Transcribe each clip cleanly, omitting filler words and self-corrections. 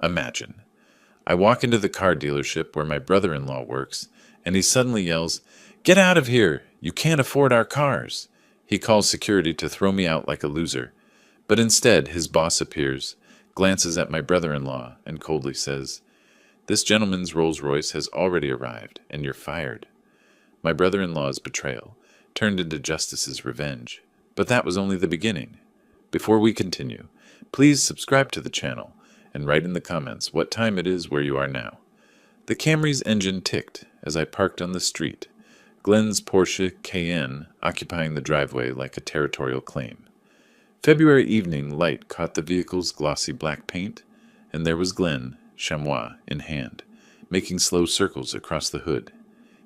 Imagine. I walk into the car dealership where my brother-in-law works, and he suddenly yells, "Get out of here! You can't afford our cars!" He calls security to throw me out like a loser. But instead, his boss appears, glances at my brother-in-law, and coldly says, "This gentleman's Rolls-Royce has already arrived, and you're fired." My brother-in-law's betrayal turned into justice's revenge. But that was only the beginning. Before we continue, please subscribe to the channel and write in the comments what time it is where you are now. The Camry's engine ticked as I parked on the street, Glenn's Porsche Cayenne occupying the driveway like a territorial claim. February evening light caught the vehicle's glossy black paint, and there was Glenn, chamois in hand, making slow circles across the hood.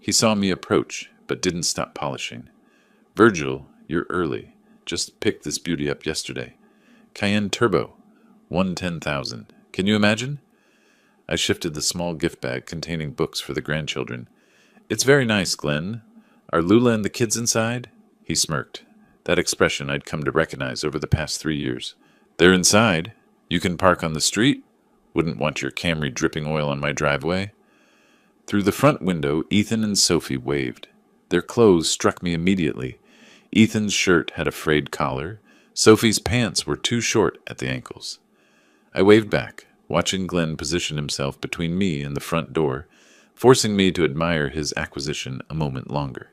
He saw me approach, but didn't stop polishing. "Virgil, you're early. Just picked this beauty up yesterday. Cayenne Turbo, 110,000. Can you imagine?" I shifted the small gift bag containing books for the grandchildren. "It's very nice, Glenn. Are Lula and the kids inside?" He smirked. That expression I'd come to recognize over the past 3 years. "They're inside. You can park on the street? Wouldn't want your Camry dripping oil on my driveway." Through the front window, Ethan and Sophie waved. Their clothes struck me immediately. Ethan's shirt had a frayed collar. Sophie's pants were too short at the ankles. I waved back, watching Glenn position himself between me and the front door, forcing me to admire his acquisition a moment longer.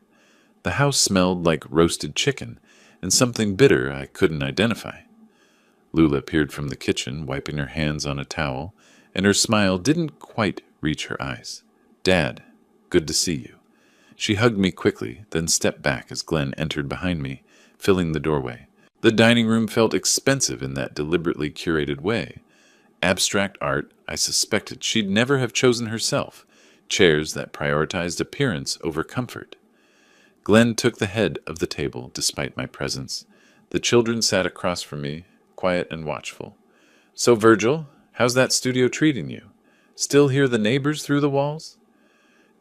The house smelled like roasted chicken and something bitter I couldn't identify. Lula appeared from the kitchen, wiping her hands on a towel, and her smile didn't quite reach her eyes. "Dad, good to see you." She hugged me quickly, then stepped back as Glenn entered behind me, filling the doorway. The dining room felt expensive in that deliberately curated way. Abstract art I suspected she'd never have chosen herself, chairs that prioritized appearance over comfort. Glenn took the head of the table despite my presence. The children sat across from me, quiet and watchful. "So, Virgil, how's that studio treating you? Still hear the neighbors through the walls?"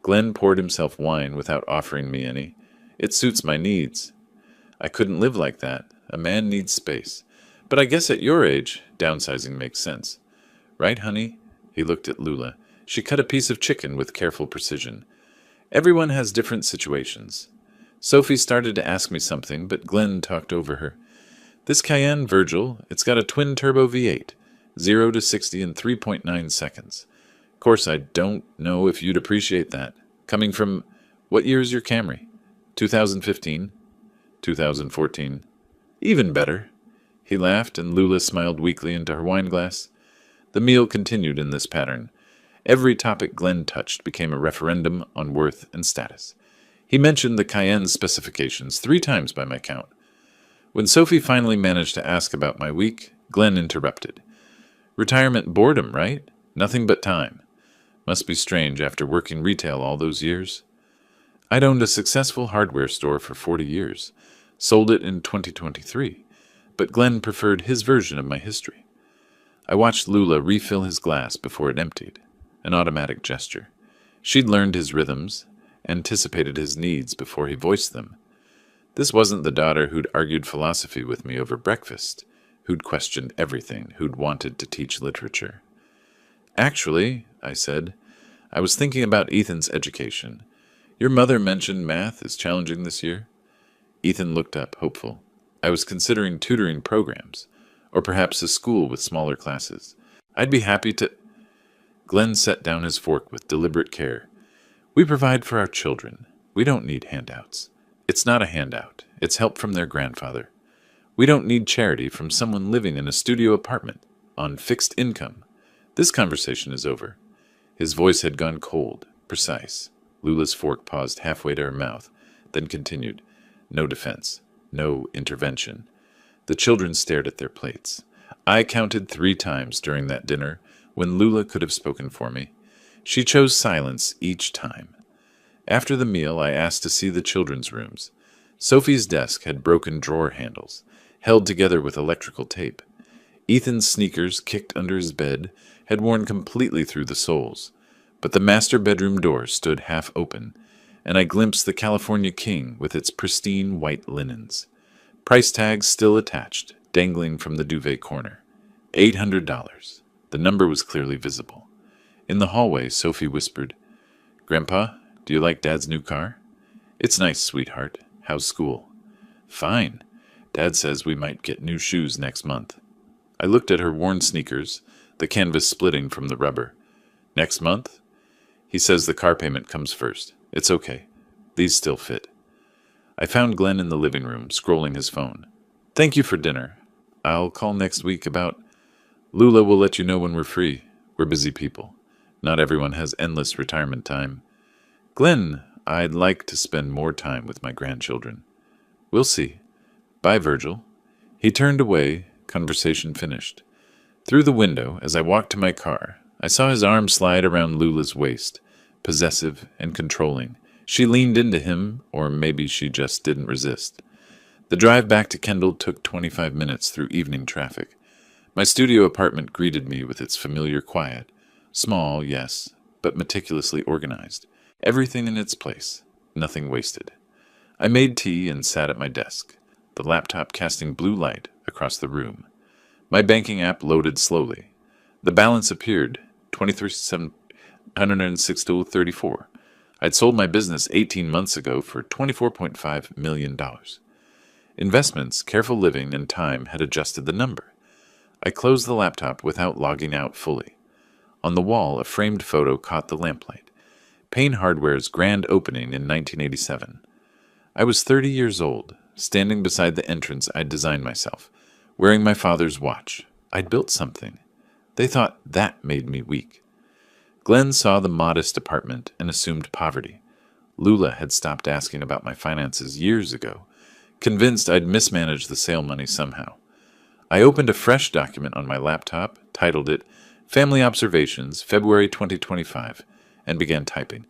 Glenn poured himself wine without offering me any. "It suits my needs. I couldn't live like that. A man needs space. But I guess at your age, downsizing makes sense. Right, honey?" He looked at Lula. She cut a piece of chicken with careful precision. "Everyone has different situations." Sophie started to ask me something, but Glenn talked over her. "This Cayenne, Virgil, it's got a twin-turbo V8, 0 to 60 in 3.9 seconds. Of course, I don't know if you'd appreciate that. Coming from... What year is your Camry? 2015? 2014? Even better." He laughed, and Lula smiled weakly into her wine glass. The meal continued in this pattern. Every topic Glenn touched became a referendum on worth and status. He mentioned the Cayenne specifications 3 times by my count. When Sophie finally managed to ask about my week, Glenn interrupted. "Retirement boredom, right? Nothing but time. Must be strange after working retail all those years." I'd owned a successful hardware store for 40 years, sold it in 2023, but Glenn preferred his version of my history. I watched Lula refill his glass before it emptied, an automatic gesture. She'd learned his rhythms, anticipated his needs before he voiced them. This wasn't the daughter who'd argued philosophy with me over breakfast, who'd questioned everything, who'd wanted to teach literature. "Actually," I said, "I was thinking about Ethan's education. Your mother mentioned math is challenging this year." Ethan looked up, hopeful. "I was considering tutoring programs, or perhaps a school with smaller classes. I'd be happy to—" Glenn set down his fork with deliberate care. "We provide for our children. We don't need handouts. It's not a handout. It's help from their grandfather. We don't need charity from someone living in a studio apartment on fixed income. This conversation is over." His voice had gone cold, precise. Lula's fork paused halfway to her mouth, then continued. No defense. No intervention. The children stared at their plates. I counted 3 times during that dinner when Lula could have spoken for me. She chose silence each time. After the meal, I asked to see the children's rooms. Sophie's desk had broken drawer handles, held together with electrical tape. Ethan's sneakers, kicked under his bed, had worn completely through the soles, but the master bedroom door stood half open, and I glimpsed the California King with its pristine white linens. Price tags still attached, dangling from the duvet corner. $800. The number was clearly visible. In the hallway, Sophie whispered, "Grandpa, do you like Dad's new car?" "It's nice, sweetheart. How's school?" "Fine. Dad says we might get new shoes next month." I looked at her worn sneakers, the canvas splitting from the rubber. "Next month?" "He says the car payment comes first. It's okay. These still fit." I found Glenn in the living room, scrolling his phone. "Thank you for dinner. I'll call next week about... Lula will let you know when we're free. We're busy people. Not everyone has endless retirement time. Glenn, I'd like to spend more time with my grandchildren." "We'll see. Bye, Virgil." He turned away, conversation finished. Through the window, as I walked to my car, I saw his arm slide around Lula's waist, possessive and controlling. She leaned into him, or maybe she just didn't resist. The drive back to Kendall took 25 minutes through evening traffic. My studio apartment greeted me with its familiar quiet. Small, yes, but meticulously organized. Everything in its place, nothing wasted. I made tea and sat at my desk, the laptop casting blue light across the room. My banking app loaded slowly. The balance appeared, $23,760.34. I'd sold my business 18 months ago for $24.5 million. Investments, careful living, and time had adjusted the number. I closed the laptop without logging out fully. On the wall, a framed photo caught the lamplight. Payne Hardware's grand opening in 1987. I was 30 years old, standing beside the entrance I'd designed myself, wearing my father's watch. I'd built something. They thought that made me weak. Glenn saw the modest apartment and assumed poverty. Lula had stopped asking about my finances years ago, convinced I'd mismanaged the sale money somehow. I opened a fresh document on my laptop, titled it Family Observations, February 2025, and began typing.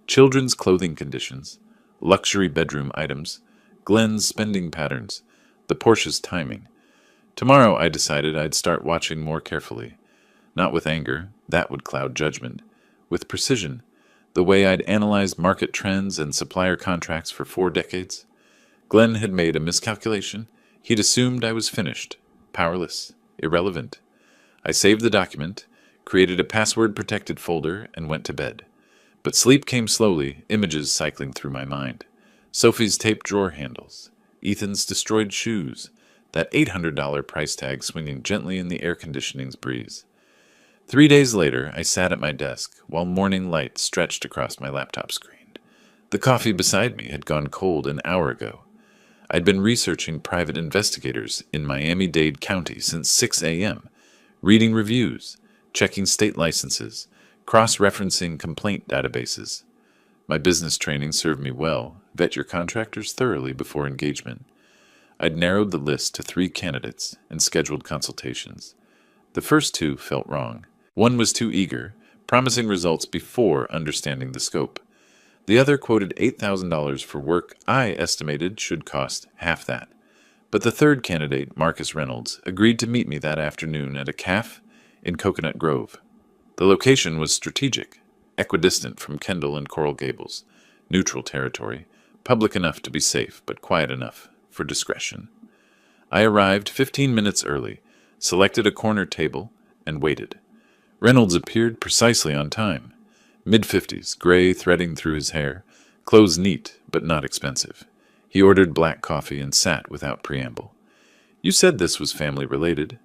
Children's clothing conditions, luxury bedroom items, Glenn's spending patterns, the Porsche's timing. Tomorrow, I decided I'd start watching more carefully. Not with anger, that would cloud judgment. With precision, the way I'd analyzed market trends and supplier contracts for 4 decades. Glenn had made a miscalculation. He'd assumed I was finished, powerless, irrelevant. I saved the document, created a password-protected folder, and went to bed. But sleep came slowly, images cycling through my mind. Sophie's taped drawer handles, Ethan's destroyed shoes, that $800 price tag swinging gently in the air conditioning's breeze. 3 days later, I sat at my desk, while morning light stretched across my laptop screen. The coffee beside me had gone cold an hour ago. I'd been researching private investigators in Miami-Dade County since 6 a.m., reading reviews, checking state licenses, cross-referencing complaint databases. My business training served me well. Vet your contractors thoroughly before engagement. I'd narrowed the list to 3 candidates and scheduled consultations. The first 2 felt wrong. One was too eager, promising results before understanding the scope. The other quoted $8,000 for work I estimated should cost half that. But the third candidate, Marcus Reynolds, agreed to meet me that afternoon at a cafe in Coconut Grove. The location was strategic, equidistant from Kendall and Coral Gables, neutral territory, public enough to be safe, but quiet enough for discretion. I arrived 15 minutes early, selected a corner table, and waited. Reynolds appeared precisely on time. Mid-50s, gray threading through his hair, clothes neat but not expensive. He ordered black coffee and sat without preamble. "You said this was family-related."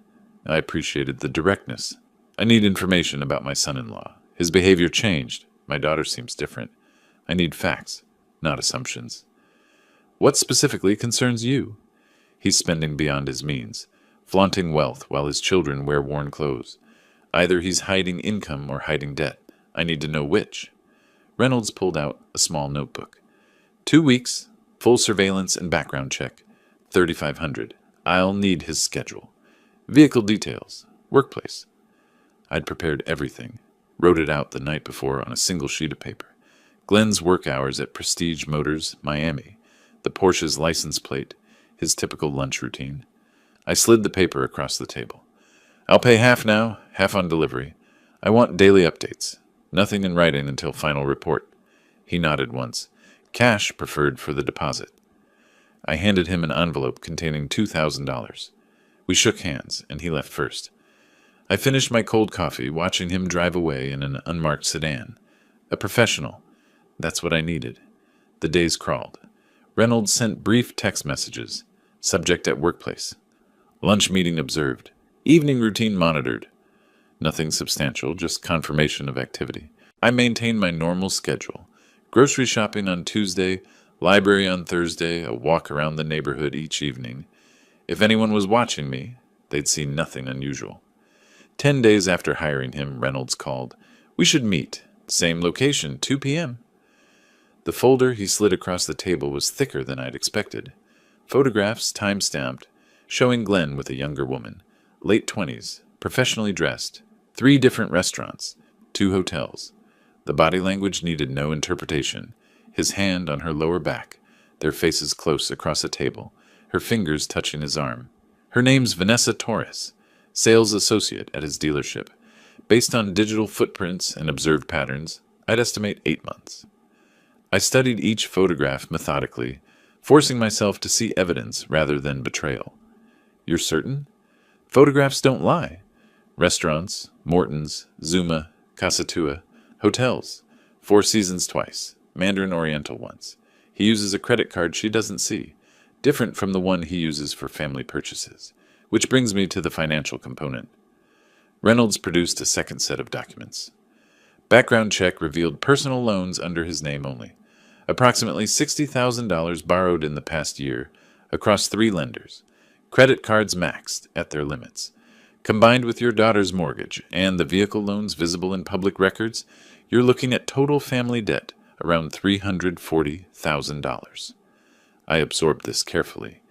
I appreciated the directness. "I need information about my son-in-law. His behavior changed. My daughter seems different. I need facts, not assumptions." "What specifically concerns you?" "He's spending beyond his means, flaunting wealth while his children wear worn clothes. Either he's hiding income or hiding debt. I need to know which." Reynolds pulled out a small notebook. 2 weeks, full surveillance and background check, $3,500. I'll need his schedule. Vehicle details, workplace. I'd prepared everything, wrote it out the night before on a single sheet of paper. Glenn's work hours at Prestige Motors, Miami, the Porsche's license plate, his typical lunch routine. I slid the paper across the table. "I'll pay half now, half on delivery. I want daily updates. Nothing in writing until final report." He nodded once. "Cash preferred for the deposit." I handed him an envelope containing $2,000. We shook hands, and he left first. I finished my cold coffee, watching him drive away in an unmarked sedan. A professional. That's what I needed. The days crawled. Reynolds sent brief text messages. Subject at workplace. Lunch meeting observed. Evening routine monitored. Nothing substantial, just confirmation of activity. I maintained my normal schedule. Grocery shopping on Tuesday, library on Thursday, a walk around the neighborhood each evening. If anyone was watching me, they'd see nothing unusual. 10 days after hiring him, Reynolds called. We should meet. Same location, 2 p.m. The folder he slid across the table was thicker than I'd expected. Photographs, time-stamped, showing Glenn with a younger woman. Late 20s, professionally dressed. 3 different restaurants. 2 hotels. The body language needed no interpretation. His hand on her lower back, their faces close across a table, her fingers touching his arm. Her name's Vanessa Torres, sales associate at his dealership. Based on digital footprints and observed patterns, I'd estimate 8 months. I studied each photograph methodically, forcing myself to see evidence rather than betrayal. You're certain? Photographs don't lie. Restaurants, Morton's, Zuma, Casa Tua, hotels, 4 Seasons twice, Mandarin Oriental once. He uses a credit card she doesn't see, different from the one he uses for family purchases, which brings me to the financial component. Reynolds produced a second set of documents. Background check revealed personal loans under his name only. Approximately $60,000 borrowed in the past year across 3 lenders. Credit cards maxed at their limits. Combined with your daughter's mortgage and the vehicle loans visible in public records, you're looking at total family debt around $340,000. I absorbed this carefully.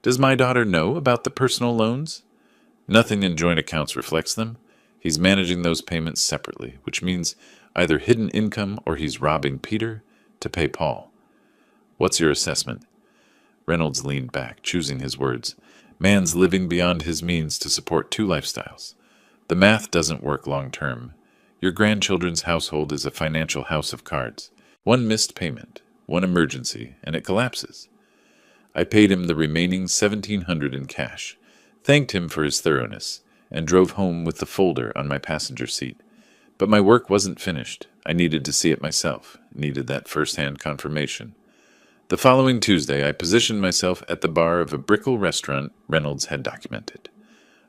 Does my daughter know about the personal loans? Nothing in joint accounts reflects them. He's managing those payments separately, which means either hidden income or he's robbing Peter to pay Paul. What's your assessment? Reynolds leaned back, choosing his words. Man's living beyond his means to support 2 lifestyles. The math doesn't work long term. Your grandchildren's household is a financial house of cards. 1 missed payment, 1 emergency, and it collapses. I paid him the remaining $1,700 in cash, thanked him for his thoroughness, and drove home with the folder on my passenger seat. But my work wasn't finished. I needed to see it myself, needed that first-hand confirmation. The following Tuesday, I positioned myself at the bar of a Brickell restaurant Reynolds had documented.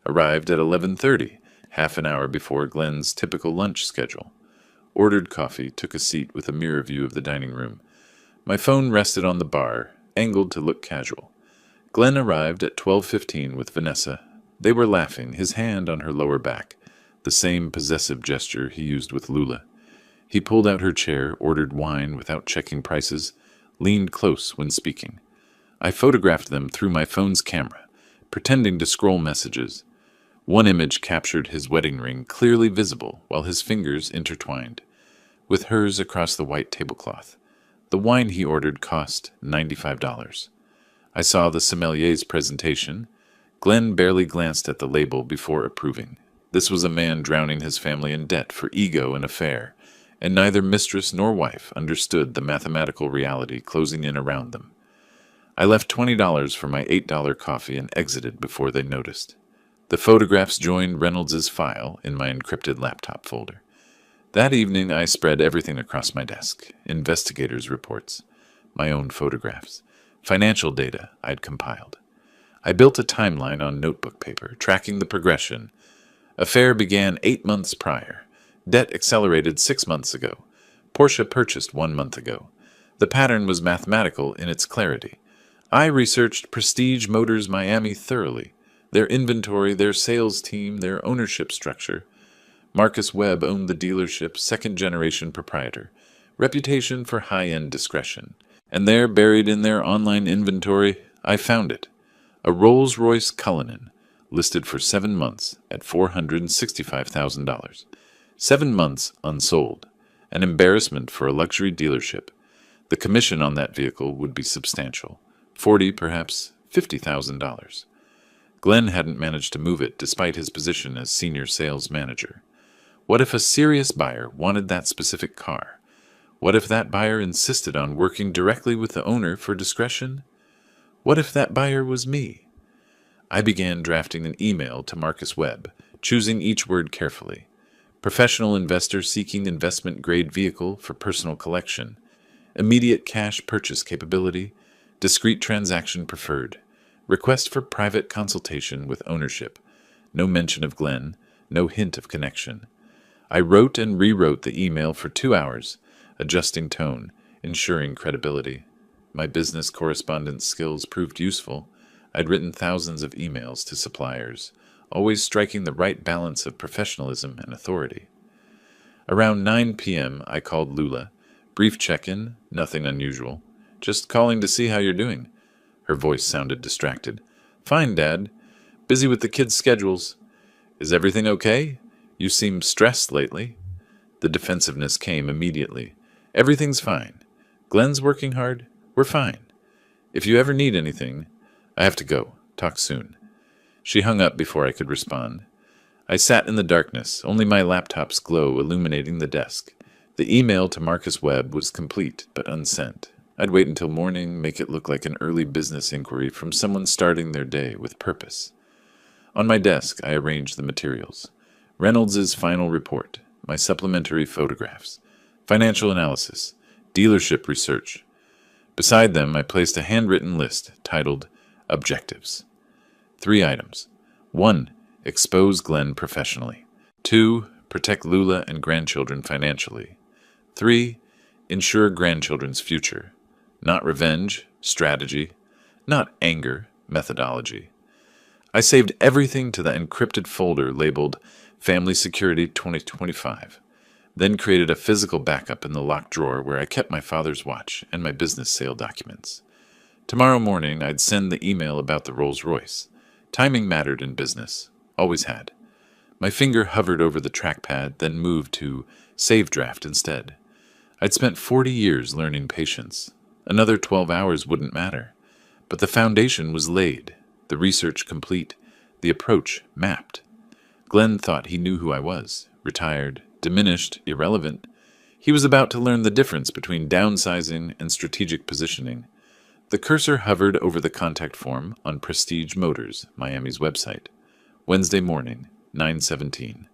Arrived at 11:30, half an hour before Glenn's typical lunch schedule. Ordered coffee, took a seat with a mirror view of the dining room. My phone rested on the bar, angled to look casual. Glenn arrived at 12:15 with Vanessa. They were laughing, his hand on her lower back, the same possessive gesture he used with Lula. He pulled out her chair, ordered wine without checking prices, leaned close when speaking. I photographed them through my phone's camera, pretending to scroll messages. One image captured his wedding ring clearly visible while his fingers intertwined, with hers across the white tablecloth. The wine he ordered cost $95. I saw the sommelier's presentation. Glenn barely glanced at the label before approving. This was a man drowning his family in debt for ego and affair, and neither mistress nor wife understood the mathematical reality closing in around them. I left $20 for my $8 coffee and exited before they noticed. The photographs joined Reynolds's file in my encrypted laptop folder. That evening I spread everything across my desk. Investigators' reports, my own photographs, financial data I'd compiled. I built a timeline on notebook paper, tracking the progression. Affair began 8 months prior. Debt accelerated 6 months ago. Porsche purchased 1 month ago. The pattern was mathematical in its clarity. I researched Prestige Motors Miami thoroughly. Their inventory, their sales team, their ownership structure. Marcus Webb owned the dealership's second-generation proprietor. Reputation for high-end discretion. And there, buried in their online inventory, I found it. A Rolls-Royce Cullinan, listed for 7 months at $465,000. 7 months unsold. An embarrassment for a luxury dealership. The commission on that vehicle would be substantial. $40,000, perhaps $50,000. Glenn hadn't managed to move it despite his position as senior sales manager. What if a serious buyer wanted that specific car? What if that buyer insisted on working directly with the owner for discretion? What if that buyer was me? I began drafting an email to Marcus Webb, choosing each word carefully. Professional investor seeking investment-grade vehicle for personal collection. Immediate cash purchase capability. Discrete transaction preferred. Request for private consultation with ownership. No mention of Glenn. No hint of connection. I wrote and rewrote the email for 2 hours, adjusting tone, ensuring credibility. My business correspondence skills proved useful. I'd written thousands of emails to suppliers, always striking the right balance of professionalism and authority. Around 9 p.m., I called Lula. Brief check-in, nothing unusual. Just calling to see how you're doing. Her voice sounded distracted. Fine, Dad. Busy with the kids' schedules. Is everything okay? You seem stressed lately. The defensiveness came immediately. Everything's fine. Glenn's working hard. We're fine. If you ever need anything, I have to go. Talk soon. She hung up before I could respond. I sat in the darkness, only my laptop's glow illuminating the desk. The email to Marcus Webb was complete, but unsent. I'd wait until morning, make it look like an early business inquiry from someone starting their day with purpose. On my desk, I arranged the materials. Reynolds' final report, my supplementary photographs, financial analysis, dealership research. Beside them, I placed a handwritten list titled Objectives. 3 items. 1. Expose Glenn professionally. 2. Protect Lula and grandchildren financially. 3. Ensure grandchildren's future. Not revenge, strategy. Not anger, methodology. I saved everything to the encrypted folder labeled Family Security 2025, then created a physical backup in the locked drawer where I kept my father's watch and my business sale documents. Tomorrow morning, I'd send the email about the Rolls-Royce. Timing mattered in business. Always had. My finger hovered over the trackpad, then moved to Save Draft instead. I'd spent 40 years learning patience. Another 12 hours wouldn't matter. But the foundation was laid, the research complete, the approach mapped. Glenn thought he knew who I was, retired, diminished, irrelevant. He was about to learn the difference between downsizing and strategic positioning. The cursor hovered over the contact form on Prestige Motors, Miami's website. Wednesday morning, 9:17.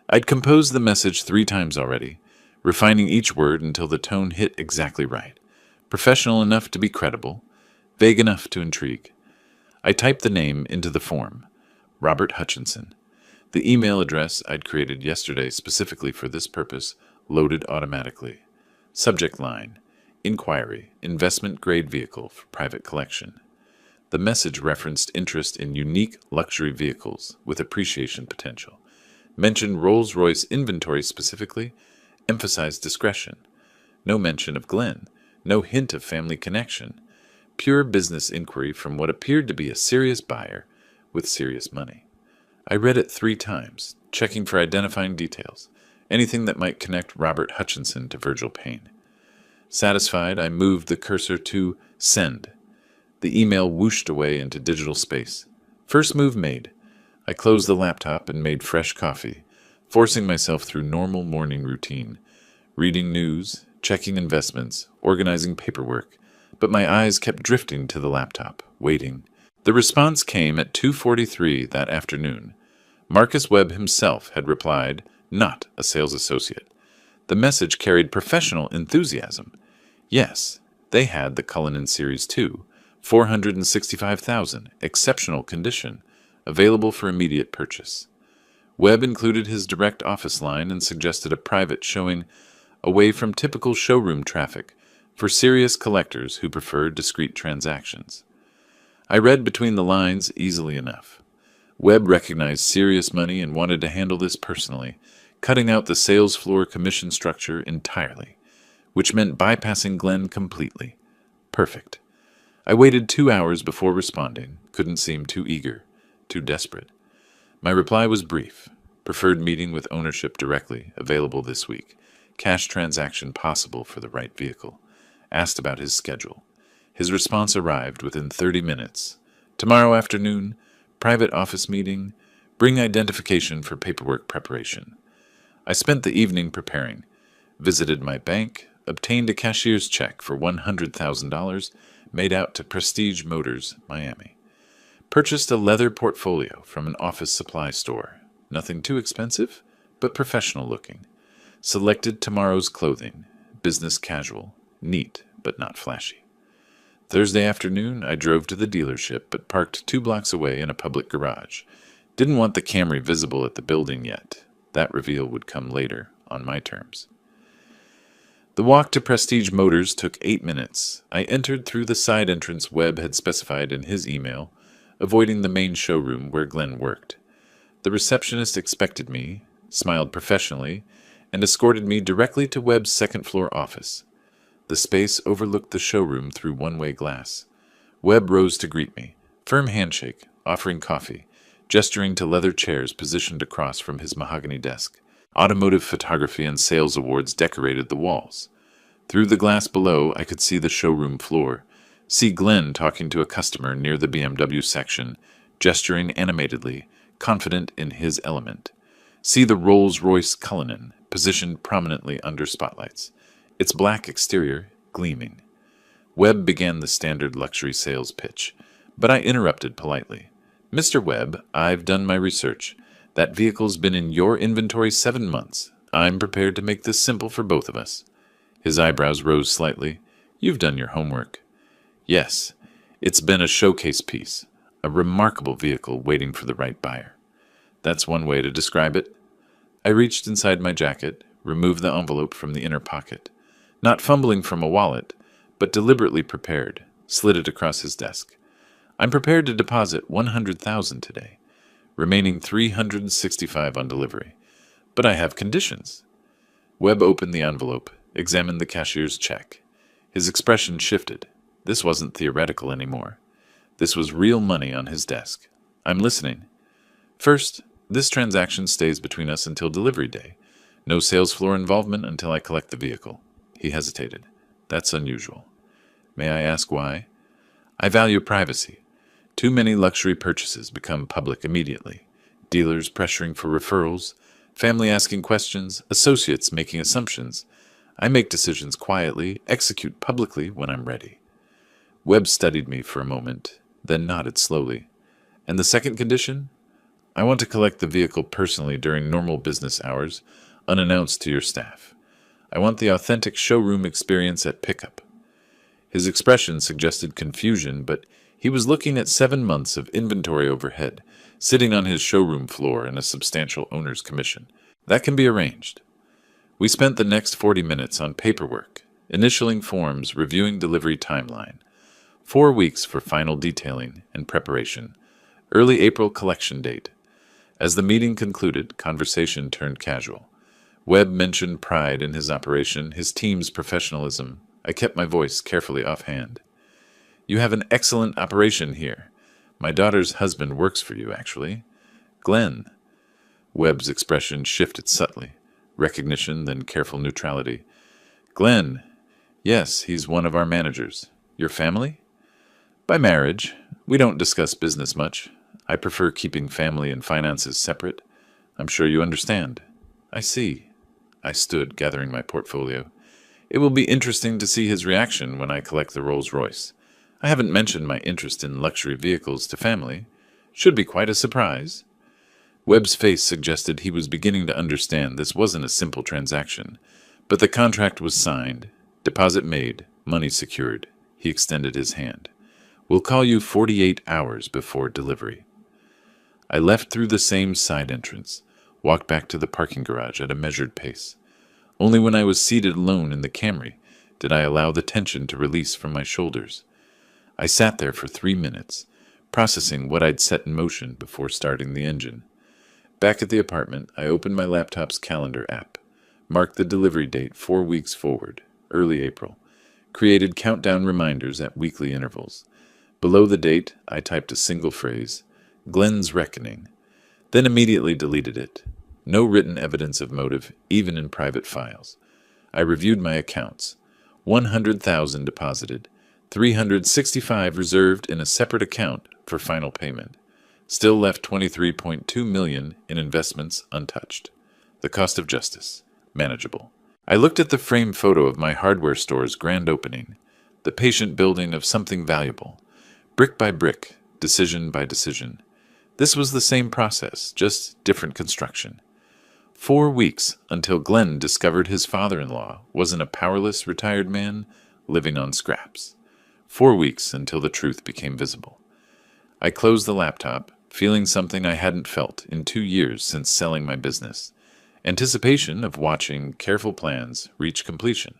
I'd composed the message 3 times already, refining each word until the tone hit exactly right. Professional enough to be credible, vague enough to intrigue. I typed the name into the form, Robert Hutchinson. The email address I'd created yesterday specifically for this purpose loaded automatically. Subject line, Inquiry, investment-grade vehicle for private collection. The message referenced interest in unique luxury vehicles with appreciation potential, mentioned Rolls-Royce inventory specifically, emphasized discretion. No mention of Glenn, no hint of family connection. Pure business inquiry from what appeared to be a serious buyer with serious money. I read it 3 times, checking for identifying details, anything that might connect Robert Hutchinson to Virgil Payne. Satisfied, I moved the cursor to Send. The email whooshed away into digital space. First move made. I closed the laptop and made fresh coffee, forcing myself through normal morning routine, reading news, checking investments, organizing paperwork, but my eyes kept drifting to the laptop, waiting. The response came at 2:43 that afternoon. Marcus Webb himself had replied, not a sales associate. The message carried professional enthusiasm. Yes, they had the Cullinan Series 2, $465,000, exceptional condition, available for immediate purchase. Webb included his direct office line and suggested a private showing away from typical showroom traffic for serious collectors who prefer discrete transactions. I read between the lines easily enough. Webb recognized serious money and wanted to handle this personally, cutting out the sales floor commission structure entirely, which meant bypassing Glenn completely. Perfect. I waited 2 hours before responding, couldn't seem too eager, too desperate. My reply was brief. Preferred meeting with ownership directly, available this week. Cash transaction possible for the right vehicle. Asked about his schedule. His response arrived within 30 minutes. Tomorrow afternoon, private office meeting, bring identification for paperwork preparation. I spent the evening preparing, visited my bank, obtained a cashier's check for $100,000 made out to Prestige Motors, Miami. Purchased a leather portfolio from an office supply store. Nothing too expensive, but professional looking. Selected tomorrow's clothing. Business casual. Neat, but not flashy. Thursday afternoon, I drove to the dealership, but parked 2 blocks away in a public garage. Didn't want the Camry visible at the building yet. That reveal would come later, on my terms. The walk to Prestige Motors took 8 minutes. I entered through the side entrance Webb had specified in his email, avoiding the main showroom where Glenn worked. The receptionist expected me, smiled professionally, and escorted me directly to Webb's second-floor office. The space overlooked the showroom through one-way glass. Webb rose to greet me, firm handshake, offering coffee, gesturing to leather chairs positioned across from his mahogany desk. Automotive photography and sales awards decorated the walls. Through the glass below, I could see the showroom floor, see Glenn talking to a customer near the BMW section, gesturing animatedly, confident in his element. See the Rolls-Royce Cullinan, positioned prominently under spotlights, its black exterior gleaming. Webb began the standard luxury sales pitch, but I interrupted politely. "Mr. Webb, I've done my research. That vehicle's been in your inventory 7 months. I'm prepared to make this simple for both of us." His eyebrows rose slightly. "You've done your homework." "Yes, it's been a showcase piece, a remarkable vehicle waiting for the right buyer." "That's one way to describe it." I reached inside my jacket, removed the envelope from the inner pocket. Not fumbling from a wallet, but deliberately prepared, slid it across his desk. "I'm prepared to deposit $100,000 today, remaining $365 on delivery. But I have conditions." Webb opened the envelope, examined the cashier's check. His expression shifted. This wasn't theoretical anymore. This was real money on his desk. "I'm listening." "First, this transaction stays between us until delivery day. No sales floor involvement until I collect the vehicle." He hesitated. "That's unusual." "May I ask why?" "I value privacy. Too many luxury purchases become public immediately. Dealers pressuring for referrals, family asking questions, associates making assumptions. I make decisions quietly, execute publicly when I'm ready." Webb studied me for a moment, then nodded slowly. "And the second condition? I want to collect the vehicle personally during normal business hours, unannounced to your staff. I want the authentic showroom experience at pickup." His expression suggested confusion, but he was looking at 7 months of inventory overhead, sitting on his showroom floor in a substantial owner's commission. "That can be arranged." We spent the next 40 minutes on paperwork, initialing forms, reviewing delivery timeline. 4 weeks for final detailing and preparation. Early April collection date. As the meeting concluded, conversation turned casual. Webb mentioned pride in his operation, his team's professionalism. I kept my voice carefully offhand. "You have an excellent operation here. My daughter's husband works for you, actually. Glenn." Webb's expression shifted subtly. Recognition, then careful neutrality. "Glenn. Yes, he's one of our managers. Your family?" "By marriage. We don't discuss business much. I prefer keeping family and finances separate. I'm sure you understand." "I see." I stood, gathering my portfolio. "It will be interesting to see his reaction when I collect the Rolls-Royce. I haven't mentioned my interest in luxury vehicles to family. Should be quite a surprise." Webb's face suggested he was beginning to understand this wasn't a simple transaction. But the contract was signed, deposit made, money secured. He extended his hand. "We'll call you 48 hours before delivery." I left through the same side entrance, walked back to the parking garage at a measured pace. Only when I was seated alone in the Camry did I allow the tension to release from my shoulders. I sat there for 3 minutes, processing what I'd set in motion before starting the engine. Back at the apartment, I opened my laptop's calendar app, marked the delivery date 4 weeks forward, early April, created countdown reminders at weekly intervals. Below the date, I typed a single phrase, "Glenn's Reckoning," then immediately deleted it. No written evidence of motive, even in private files. I reviewed my accounts. 100,000 deposited, 365 reserved in a separate account for final payment. Still left 23.2 million in investments untouched. The cost of justice, manageable. I looked at the framed photo of my hardware store's grand opening, the patient building of something valuable, brick by brick, decision by decision. This was the same process, just different construction. 4 weeks until Glenn discovered his father-in-law wasn't a powerless retired man living on scraps. 4 weeks until the truth became visible. I closed the laptop, feeling something I hadn't felt in 2 years since selling my business. Anticipation of watching careful plans reach completion.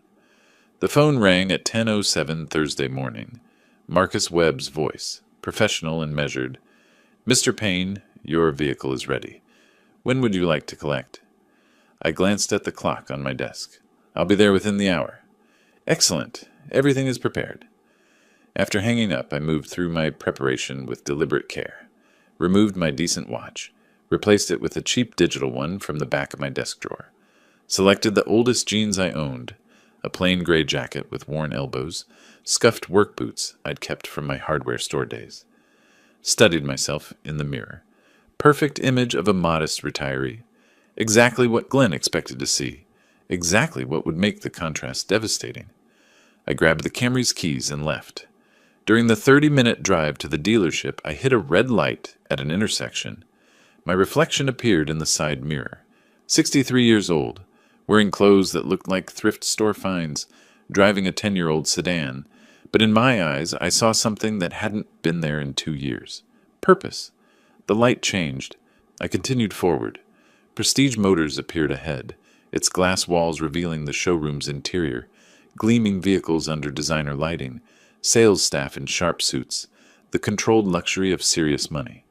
The phone rang at 10:07 Thursday morning. Marcus Webb's voice, professional and measured. "Mr. Payne, your vehicle is ready. When would you like to collect?" I glanced at the clock on my desk. "I'll be there within the hour." "Excellent. Everything is prepared." After hanging up, I moved through my preparation with deliberate care. Removed my decent watch. Replaced it with a cheap digital one from the back of my desk drawer. Selected the oldest jeans I owned, a plain gray jacket with worn elbows, scuffed work boots I'd kept from my hardware store days. Studied myself in the mirror. Perfect image of a modest retiree. Exactly what Glenn expected to see. Exactly what would make the contrast devastating. I grabbed the Camry's keys and left. During the 30-minute drive to the dealership, I hit a red light at an intersection. My reflection appeared in the side mirror. 63 years old, wearing clothes that looked like thrift store finds, driving a 10-year-old sedan. But in my eyes, I saw something that hadn't been there in 2 years. Purpose. The light changed. I continued forward. Prestige Motors appeared ahead, its glass walls revealing the showroom's interior, gleaming vehicles under designer lighting, sales staff in sharp suits, the controlled luxury of serious money.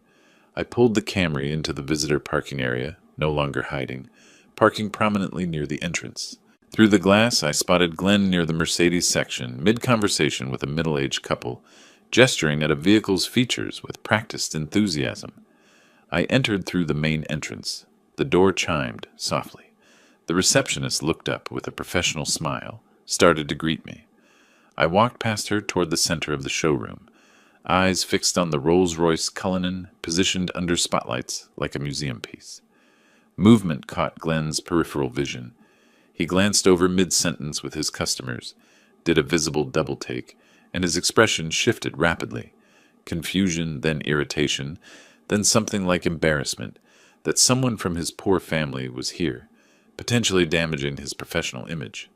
I pulled the Camry into the visitor parking area, no longer hiding, parking prominently near the entrance. Through the glass, I spotted Glenn near the Mercedes section, mid-conversation with a middle-aged couple, gesturing at a vehicle's features with practiced enthusiasm. I entered through the main entrance. The door chimed softly. The receptionist looked up with a professional smile, started to greet me. I walked past her toward the center of the showroom, eyes fixed on the Rolls-Royce Cullinan positioned under spotlights like a museum piece. Movement caught Glenn's peripheral vision. He glanced over mid-sentence with his customers, did a visible double-take, and his expression shifted rapidly. Confusion, then irritation, then something like embarrassment that someone from his poor family was here, potentially damaging his professional image.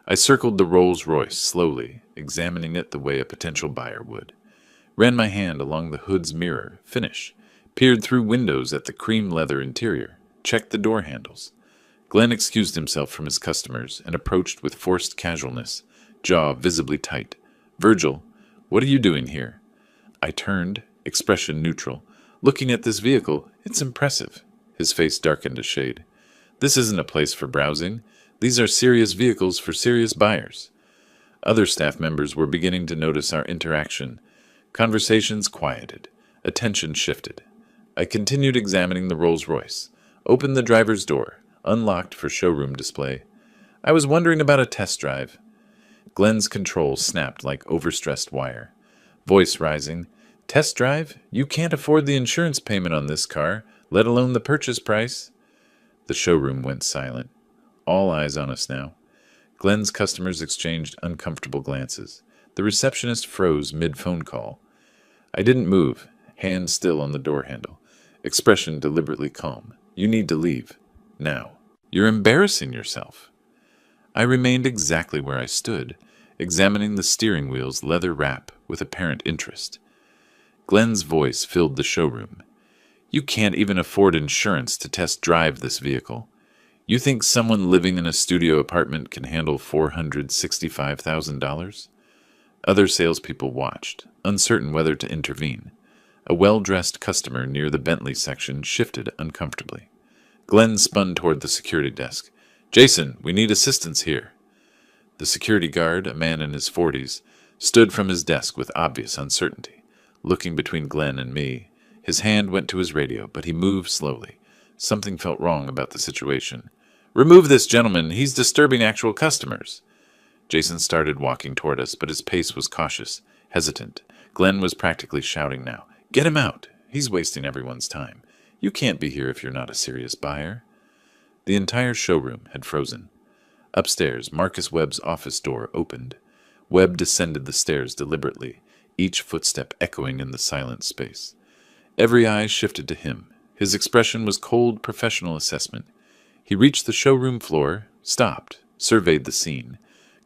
I circled the Rolls-Royce slowly, examining it the way a potential buyer would. Ran my hand along the hood's mirror, finish, peered through windows at the cream leather interior, checked the door handles. Glenn excused himself from his customers and approached with forced casualness, jaw visibly tight. "Virgil, what are you doing here?" I turned, expression neutral. "Looking at this vehicle, it's impressive." His face darkened a shade. "This isn't a place for browsing. These are serious vehicles for serious buyers." Other staff members were beginning to notice our interaction. Conversations quieted. Attention shifted. I continued examining the Rolls-Royce. Opened the driver's door, unlocked for showroom display. "I was wondering about a test drive." Glenn's control snapped like overstressed wire. Voice rising. "Test drive? You can't afford the insurance payment on this car, let alone the purchase price." The showroom went silent. All eyes on us now. Glenn's customers exchanged uncomfortable glances. The receptionist froze mid-phone call. I didn't move, hand still on the door handle. Expression deliberately calm. "You need to leave. Now. You're embarrassing yourself." I remained exactly where I stood, examining the steering wheel's leather wrap with apparent interest. Glenn's voice filled the showroom. "You can't even afford insurance to test drive this vehicle. You think someone living in a studio apartment can handle $465,000? Other salespeople watched, uncertain whether to intervene. A well-dressed customer near the Bentley section shifted uncomfortably. Glenn spun toward the security desk. "Jason, we need assistance here." The security guard, a man in his 40s, stood from his desk with obvious uncertainty, looking between Glenn and me. His hand went to his radio, but he moved slowly. Something felt wrong about the situation. "Remove this gentleman. He's disturbing actual customers." Jason started walking toward us, but his pace was cautious, hesitant. Glenn was practically shouting now. "Get him out. He's wasting everyone's time. You can't be here if you're not a serious buyer." The entire showroom had frozen. Upstairs, Marcus Webb's office door opened. Webb descended the stairs deliberately, each footstep echoing in the silent space. Every eye shifted to him. His expression was cold professional assessment. He reached the showroom floor, stopped, surveyed the scene.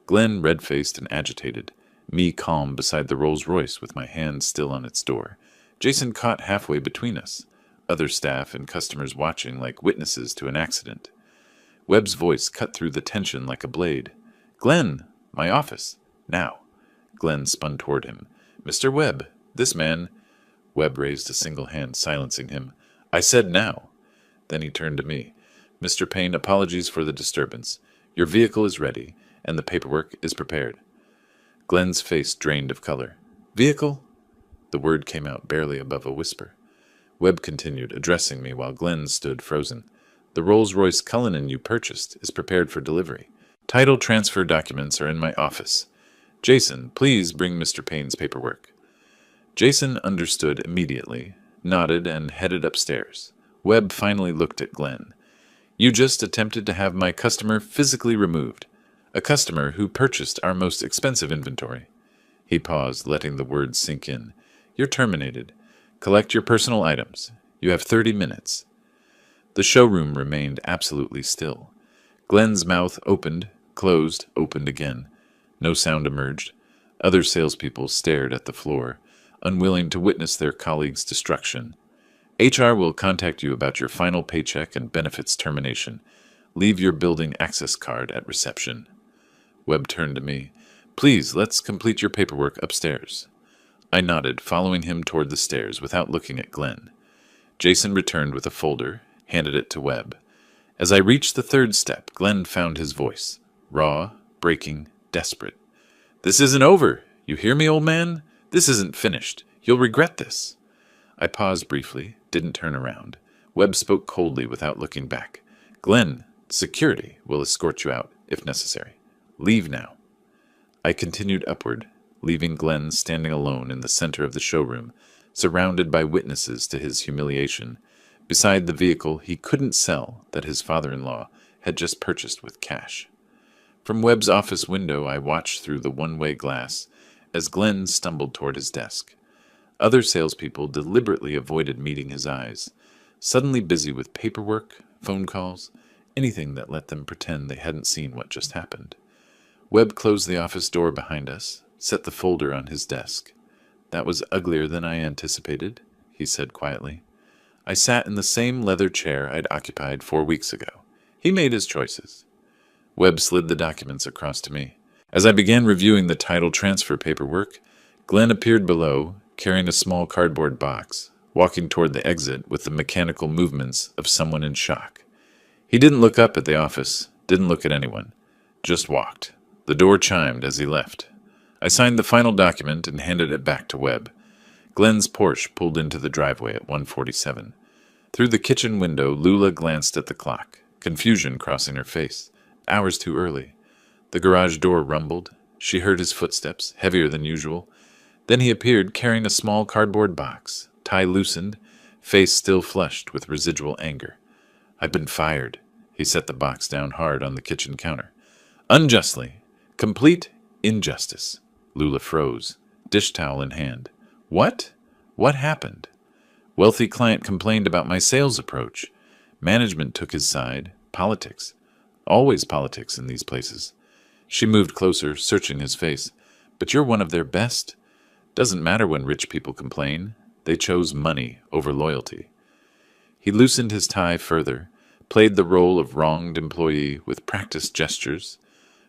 Glenn red-faced and agitated, me calm beside the Rolls-Royce with my hand still on its door. Jason caught halfway between us, other staff and customers watching like witnesses to an accident. Webb's voice cut through the tension like a blade. "Glenn, my office. Now." Glenn spun toward him. "Mr. Webb, this man—" Webb raised a single hand, silencing him. "I said now." Then he turned to me. "Mr. Payne, apologies for the disturbance. Your vehicle is ready, and the paperwork is prepared." Glenn's face drained of color. "Vehicle?" The word came out barely above a whisper. Webb continued, addressing me while Glenn stood frozen. "The Rolls-Royce Cullinan you purchased is prepared for delivery. Title transfer documents are in my office. Jason, please bring Mr. Payne's paperwork." Jason understood immediately, nodded, and headed upstairs. Webb finally looked at Glenn. "You just attempted to have my customer physically removed. A customer who purchased our most expensive inventory." He paused, letting the words sink in. "You're terminated. Collect your personal items. You have 30 minutes. The showroom remained absolutely still. Glenn's mouth opened, closed, opened again. No sound emerged. Other salespeople stared at the floor, unwilling to witness their colleagues' destruction. "HR will contact you about your final paycheck and benefits termination. Leave your building access card at reception." Webb turned to me. "Please, let's complete your paperwork upstairs." I nodded, following him toward the stairs without looking at Glenn. Jason returned with a folder, handed it to Webb. As I reached the third step, Glenn found his voice. Raw, breaking, desperate. "This isn't over. You hear me, old man? This isn't finished. You'll regret this." I paused briefly, didn't turn around. Webb spoke coldly without looking back. "Glenn, security will escort you out, if necessary. Leave now." I continued upward, leaving Glenn standing alone in the center of the showroom, surrounded by witnesses to his humiliation, beside the vehicle he couldn't sell that his father-in-law had just purchased with cash. From Webb's office window I watched through the one-way glass as Glenn stumbled toward his desk. Other salespeople deliberately avoided meeting his eyes, suddenly busy with paperwork, phone calls, anything that let them pretend they hadn't seen what just happened. Webb closed the office door behind us, set the folder on his desk. "That was uglier than I anticipated," he said quietly. I sat in the same leather chair I'd occupied 4 weeks ago. He made his choices. Webb slid the documents across to me. As I began reviewing the title transfer paperwork, Glenn appeared below, carrying a small cardboard box, walking toward the exit with the mechanical movements of someone in shock. He didn't look up at the office, didn't look at anyone, just walked. The door chimed as he left. I signed the final document and handed it back to Webb. Glenn's Porsche pulled into the driveway at 1:47. Through the kitchen window, Lula glanced at the clock, confusion crossing her face. Hours too early. The garage door rumbled. She heard his footsteps, heavier than usual. Then he appeared carrying a small cardboard box, tie loosened, face still flushed with residual anger. "I've been fired." He set the box down hard on the kitchen counter. "Unjustly. Complete injustice." Lula froze, dish towel in hand. "What? What happened?" "Wealthy client complained about my sales approach. Management took his side. Politics. Always politics in these places." She moved closer, searching his face. "But you're one of their best. Doesn't matter when rich people complain. They chose money over loyalty." He loosened his tie further, played the role of wronged employee with practiced gestures.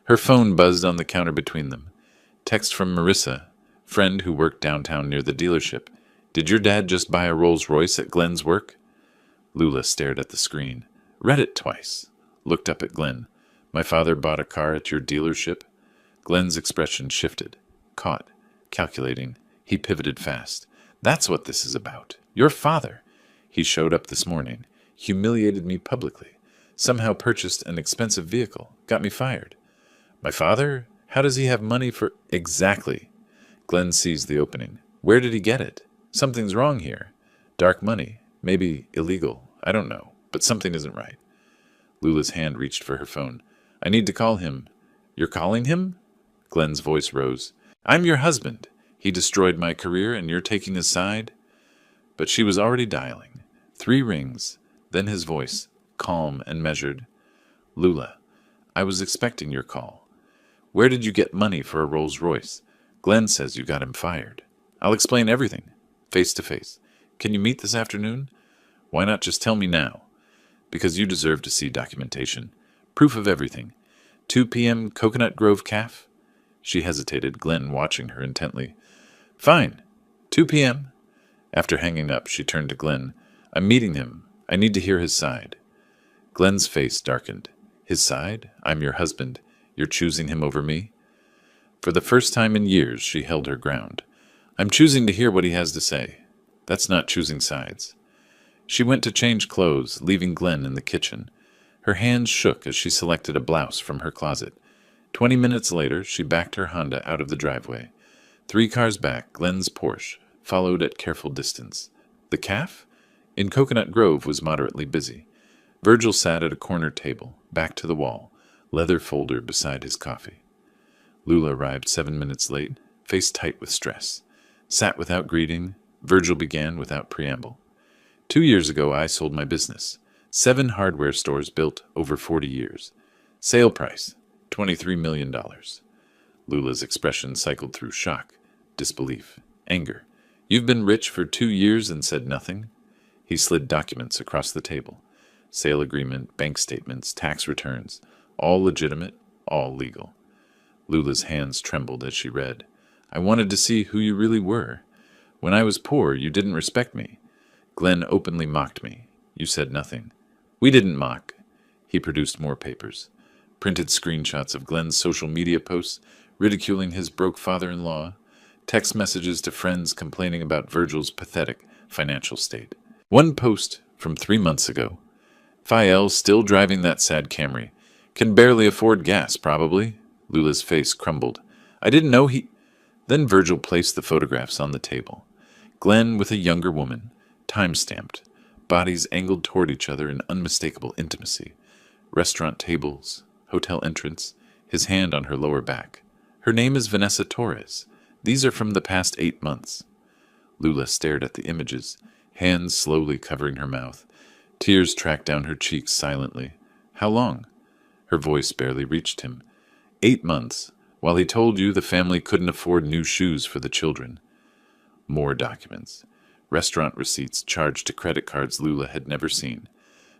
Her phone buzzed on the counter between them. Text from Marissa, friend who worked downtown near the dealership. "Did your dad just buy a Rolls-Royce at Glenn's work?" Lula stared at the screen, read it twice, looked up at Glenn. "My father bought a car at your dealership?" Glenn's expression shifted, caught, calculating. He pivoted fast. "That's what this is about. Your father. He showed up this morning, humiliated me publicly, somehow purchased an expensive vehicle, got me fired. My father? How does he have money for—" "Exactly." Glenn seized the opening. "Where did he get it? Something's wrong here. Dark money. Maybe illegal. I don't know. But something isn't right." Lula's hand reached for her phone. "I need to call him." "You're calling him?" Glenn's voice rose. "I'm your husband. He destroyed my career, and you're taking his side?" but she was already dialing. 3 rings, then his voice, calm and measured. Lula, I was expecting your call. Where did you get money for a Rolls Royce? Glenn says you got him fired. I'll explain everything, face to face. Can you meet this afternoon? Why not just tell me now? Because you deserve to see documentation. Proof of everything. 2 p.m. Coconut Grove Caf? She hesitated, Glenn watching her intently. Fine. 2 p.m. After hanging up, she turned to Glenn. I'm meeting him. I need to hear his side. Glenn's face darkened. His side? I'm your husband. You're choosing him over me? For the first time in years, she held her ground. I'm choosing to hear what he has to say. That's not choosing sides. She went to change clothes, leaving Glenn in the kitchen. Her hands shook as she selected a blouse from her closet. 20 minutes later, she backed her Honda out of the driveway. 3 cars back, Glenn's Porsche followed at careful distance. The caf? In Coconut Grove was moderately busy. Virgil sat at a corner table, back to the wall, leather folder beside his coffee. Lula arrived 7 minutes late, face tight with stress. Sat without greeting, Virgil began without preamble. 2 years ago, I sold my business. 7 hardware stores built over 40 years. Sale price, $23 million. Lula's expression cycled through shock, disbelief, anger. You've been rich for 2 years and said nothing? He slid documents across the table. Sale agreement, bank statements, tax returns, all legitimate, all legal. Lula's hands trembled as she read. I wanted to see who you really were. When I was poor, you didn't respect me. Glenn openly mocked me. You said nothing. We didn't mock. He produced more papers. Printed screenshots of Glenn's social media posts, ridiculing his broke father-in-law. Text messages to friends complaining about Virgil's pathetic financial state. One post from 3 months ago. Fael still driving that sad Camry. Can barely afford gas, probably. Lula's face crumbled. I didn't know he... Then Virgil placed the photographs on the table. Glenn with a younger woman, time-stamped, bodies angled toward each other in unmistakable intimacy. Restaurant tables, hotel entrance, his hand on her lower back. Her name is Vanessa Torres. These are from the past 8 months. Lula stared at the images, hands slowly covering her mouth. Tears tracked down her cheeks silently. How long? Her voice barely reached him. 8 months, while he told you the family couldn't afford new shoes for the children. More documents. Restaurant receipts charged to credit cards Lula had never seen.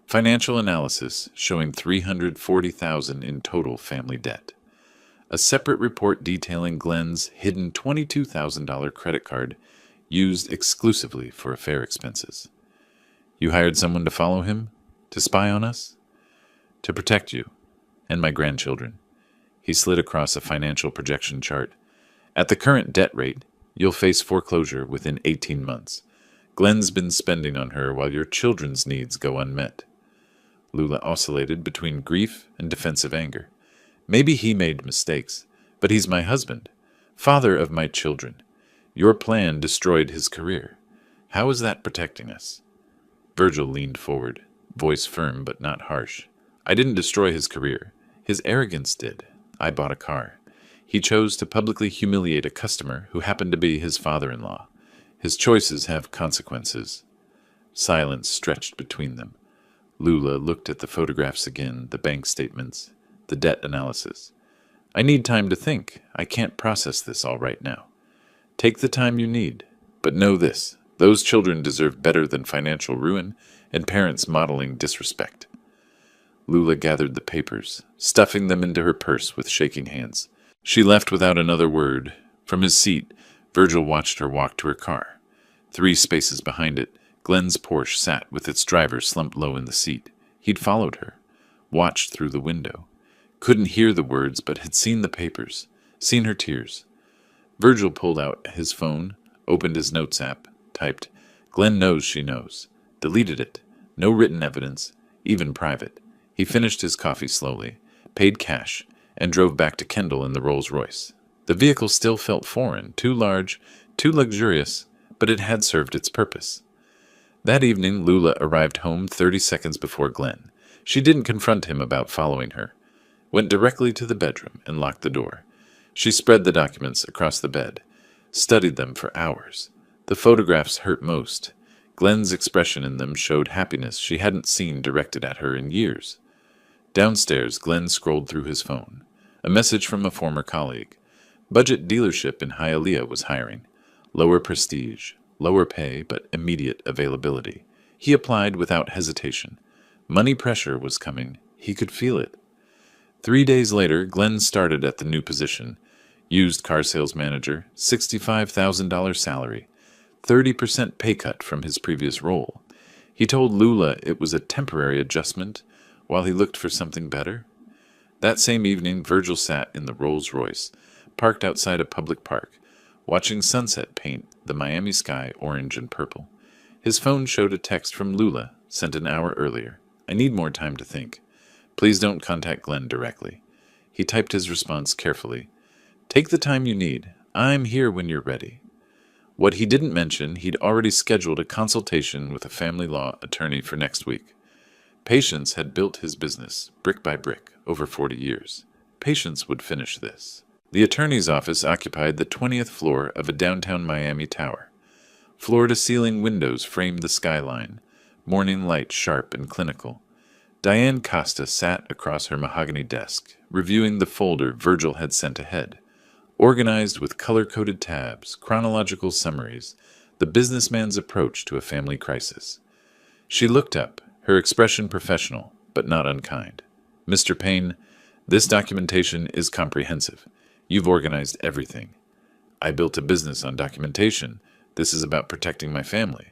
Financial analysis showing $340,000 in total family debt. A separate report detailing Glenn's hidden $22,000 credit card used exclusively for affair expenses. You hired someone to follow him? To spy on us? To protect you and my grandchildren. He slid across a financial projection chart. At the current debt rate, you'll face foreclosure within 18 months. Glenn's been spending on her while your children's needs go unmet. Lula oscillated between grief and defensive anger. Maybe he made mistakes, but he's my husband, father of my children. Your plan destroyed his career. How is that protecting us? Virgil leaned forward, voice firm but not harsh. I didn't destroy his career. His arrogance did. I bought a car. He chose to publicly humiliate a customer who happened to be his father-in-law. His choices have consequences. Silence stretched between them. Lula looked at the photographs again, the bank statements, the debt analysis. I need time to think. I can't process this all right now. Take the time you need. But know this. Those children deserve better than financial ruin and parents modeling disrespect. Lula gathered the papers, stuffing them into her purse with shaking hands. She left without another word. From his seat, Virgil watched her walk to her car. 3 spaces behind it, Glenn's Porsche sat with its driver slumped low in the seat. He'd followed her, watched through the window. Couldn't hear the words, but had seen the papers, seen her tears. Virgil pulled out his phone, opened his notes app, typed, Glenn knows she knows. Deleted it. No written evidence, even private. He finished his coffee slowly, paid cash, and drove back to Kendall in the Rolls-Royce. The vehicle still felt foreign, too large, too luxurious, but it had served its purpose. That evening, Lula arrived home 30 seconds before Glenn. She didn't confront him about following her. Went directly to the bedroom and locked the door. She spread the documents across the bed, studied them for hours. The photographs hurt most. Glenn's expression in them showed happiness she hadn't seen directed at her in years. Downstairs, Glenn scrolled through his phone. A message from a former colleague. Budget dealership in Hialeah was hiring. Lower prestige, lower pay, but immediate availability. He applied without hesitation. Money pressure was coming. He could feel it. 3 days later, Glenn started at the new position. Used car sales manager, $65,000 salary, 30% pay cut from his previous role. He told Lula it was a temporary adjustment while he looked for something better. That same evening, Virgil sat in the Rolls-Royce, parked outside a public park, watching sunset paint the Miami sky orange and purple. His phone showed a text from Lula, sent an hour earlier. "I need more time to think. Please don't contact Glenn directly." He typed his response carefully. "Take the time you need. I'm here when you're ready." What he didn't mention, he'd already scheduled a consultation with a family law attorney for next week. Patience had built his business, brick by brick, over 40 years. Patience would finish this. The attorney's office occupied the 20th floor of a downtown Miami tower. Floor-to-ceiling windows framed the skyline, morning light sharp and clinical. Diane Costa sat across her mahogany desk, reviewing the folder Virgil had sent ahead. Organized with color-coded tabs, chronological summaries, the businessman's approach to a family crisis. She looked up, her expression professional, but not unkind. "Mr. Payne, this documentation is comprehensive. You've organized everything. I built a business on documentation. This is about protecting my family.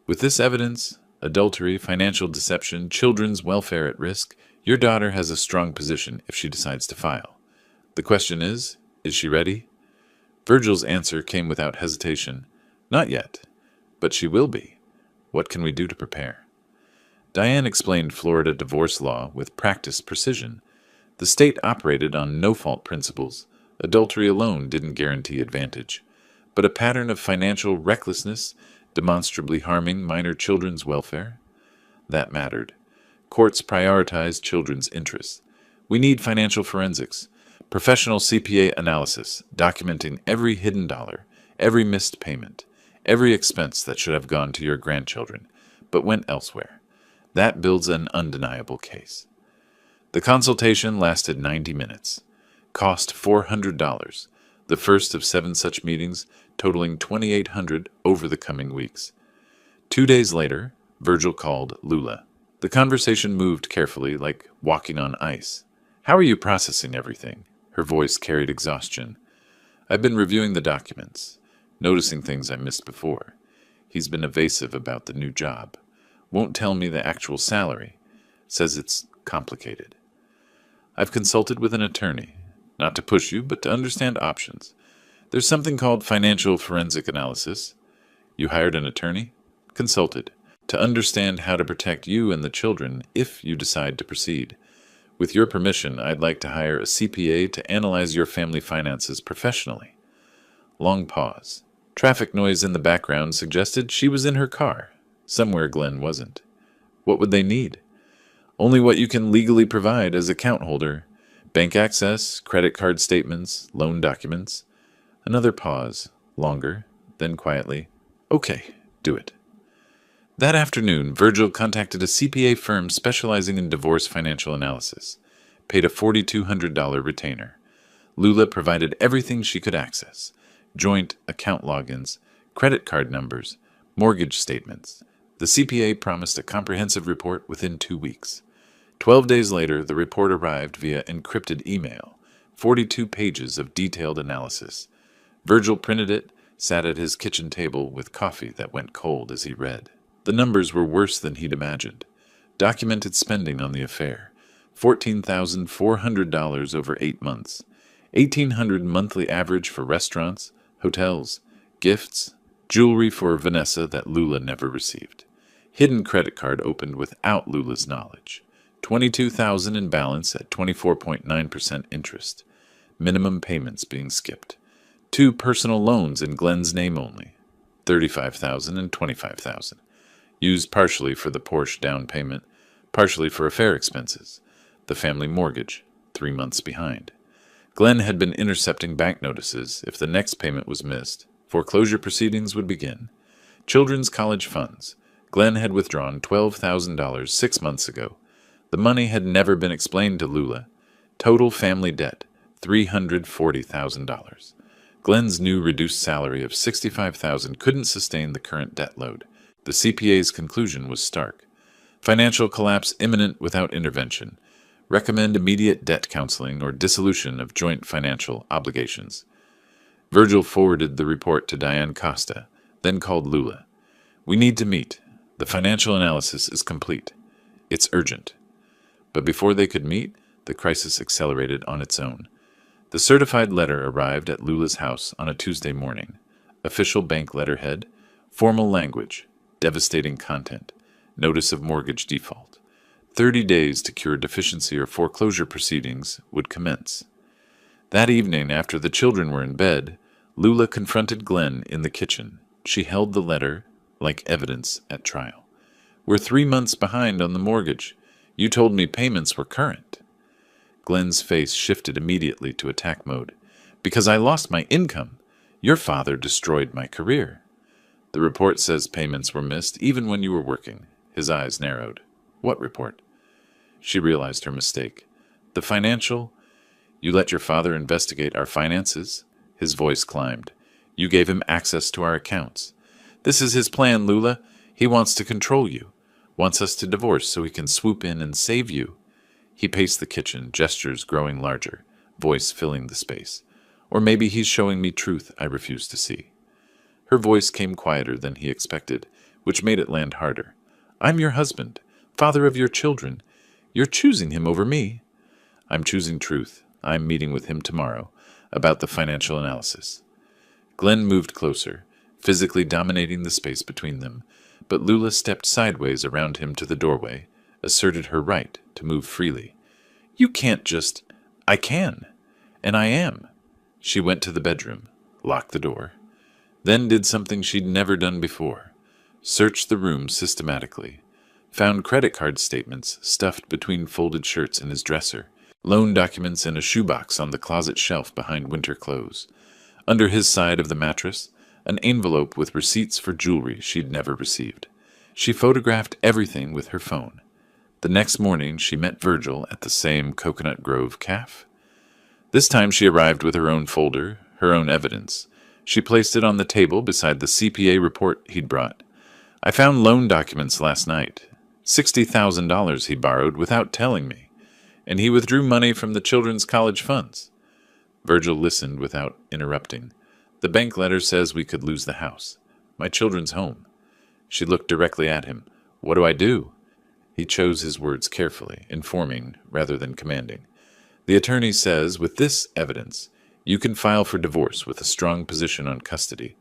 With this evidence, adultery, financial deception, children's welfare at risk, your daughter has a strong position if she decides to file. The question is she ready?" Virgil's answer came without hesitation. "Not yet, but she will be. What can we do to prepare?" Diane explained Florida divorce law with practiced precision. The state operated on no-fault principles. Adultery alone didn't guarantee advantage, but a pattern of financial recklessness, demonstrably harming minor children's welfare? That mattered. Courts prioritized children's interests. We need financial forensics, professional CPA analysis, documenting every hidden dollar, every missed payment, every expense that should have gone to your grandchildren, but went elsewhere. That builds an undeniable case. The consultation lasted 90 minutes. Cost $400, the first of 7 such meetings, totaling $2,800 over the coming weeks. 2 days later, Virgil called Lula. The conversation moved carefully, like walking on ice. "How are you processing everything?" Her voice carried exhaustion. "I've been reviewing the documents, noticing things I missed before. He's been evasive about the new job. Won't tell me the actual salary. Says it's complicated. I've consulted with an attorney, not to push you, but to understand options. There's something called financial forensic analysis. You hired an attorney? Consulted. To understand how to protect you and the children if you decide to proceed. With your permission, I'd like to hire a CPA to analyze your family finances professionally." Long pause. Traffic noise in the background suggested she was in her car. Somewhere Glenn wasn't. What would they need? Only what you can legally provide as account holder. Bank access, credit card statements, loan documents. Another pause. Longer. Then quietly. "Okay, do it." That afternoon, Virgil contacted a CPA firm specializing in divorce financial analysis. Paid a $4,200 retainer. Lula provided everything she could access. Joint account logins, credit card numbers, mortgage statements. The CPA promised a comprehensive report within 2 weeks. 12 days later, the report arrived via encrypted email. 42 pages of detailed analysis. Virgil printed it, sat at his kitchen table with coffee that went cold as he read. The numbers were worse than he'd imagined. Documented spending on the affair. $14,400 over 8 months. $1,800 monthly average for restaurants, hotels, gifts, jewelry for Vanessa that Lula never received. Hidden credit card opened without Lula's knowledge. $22,000 in balance at 24.9% interest. Minimum payments being skipped. 2 personal loans in Glenn's name only. $35,000 and $25,000. Used partially for the Porsche down payment, partially for affair expenses. The family mortgage, 3 months behind. Glenn had been intercepting bank notices. If the next payment was missed, foreclosure proceedings would begin. Children's college funds. Glenn had withdrawn $12,000 6 months ago. The money had never been explained to Lula. Total family debt, $340,000. Glenn's new reduced salary of $65,000 couldn't sustain the current debt load. The CPA's conclusion was stark. Financial collapse imminent without intervention. Recommend immediate debt counseling or dissolution of joint financial obligations. Virgil forwarded the report to Diane Costa, then called Lula. We need to meet. The financial analysis is complete. It's urgent. But before they could meet, the crisis accelerated on its own. The certified letter arrived at Lula's house on a Tuesday morning. Official bank letterhead, formal language, devastating content, notice of mortgage default. 30 days to cure deficiency or foreclosure proceedings would commence. That evening, after the children were in bed, Lula confronted Glenn in the kitchen. She held the letter like evidence at trial. We're 3 months behind on the mortgage. You told me payments were current. Glenn's face shifted immediately to attack mode. Because I lost my income. Your father destroyed my career. The report says payments were missed even when you were working. His eyes narrowed. What report? She realized her mistake. The financial? You let your father investigate our finances? His voice climbed. You gave him access to our accounts. This is his plan, Lula. He wants to control you. Wants us to divorce so he can swoop in and save you. He paced the kitchen, gestures growing larger, voice filling the space. Or maybe he's showing me truth I refuse to see. Her voice came quieter than he expected, which made it land harder. I'm your husband, father of your children. You're choosing him over me. I'm choosing truth. I'm meeting with him tomorrow about the financial analysis. Glenn moved closer, physically dominating the space between them, but Lula stepped sideways around him to the doorway, asserted her right to move freely. You can't just... I can. And I am. She went to the bedroom, locked the door, then did something she'd never done before. Searched the room systematically. Found credit card statements stuffed between folded shirts in his dresser, loan documents in a shoebox on the closet shelf behind winter clothes. Under his side of the mattress, an envelope with receipts for jewelry she'd never received. She photographed everything with her phone. The next morning, she met Virgil at the same Coconut Grove cafe. This time she arrived with her own folder, her own evidence. She placed it on the table beside the CPA report he'd brought. I found loan documents last night. $60,000 he borrowed without telling me, and he withdrew money from the children's college funds. Virgil listened without interrupting. The bank letter says we could lose the house. My children's home. She looked directly at him. What do I do? He chose his words carefully, informing rather than commanding. The attorney says, with this evidence, you can file for divorce with a strong position on custody.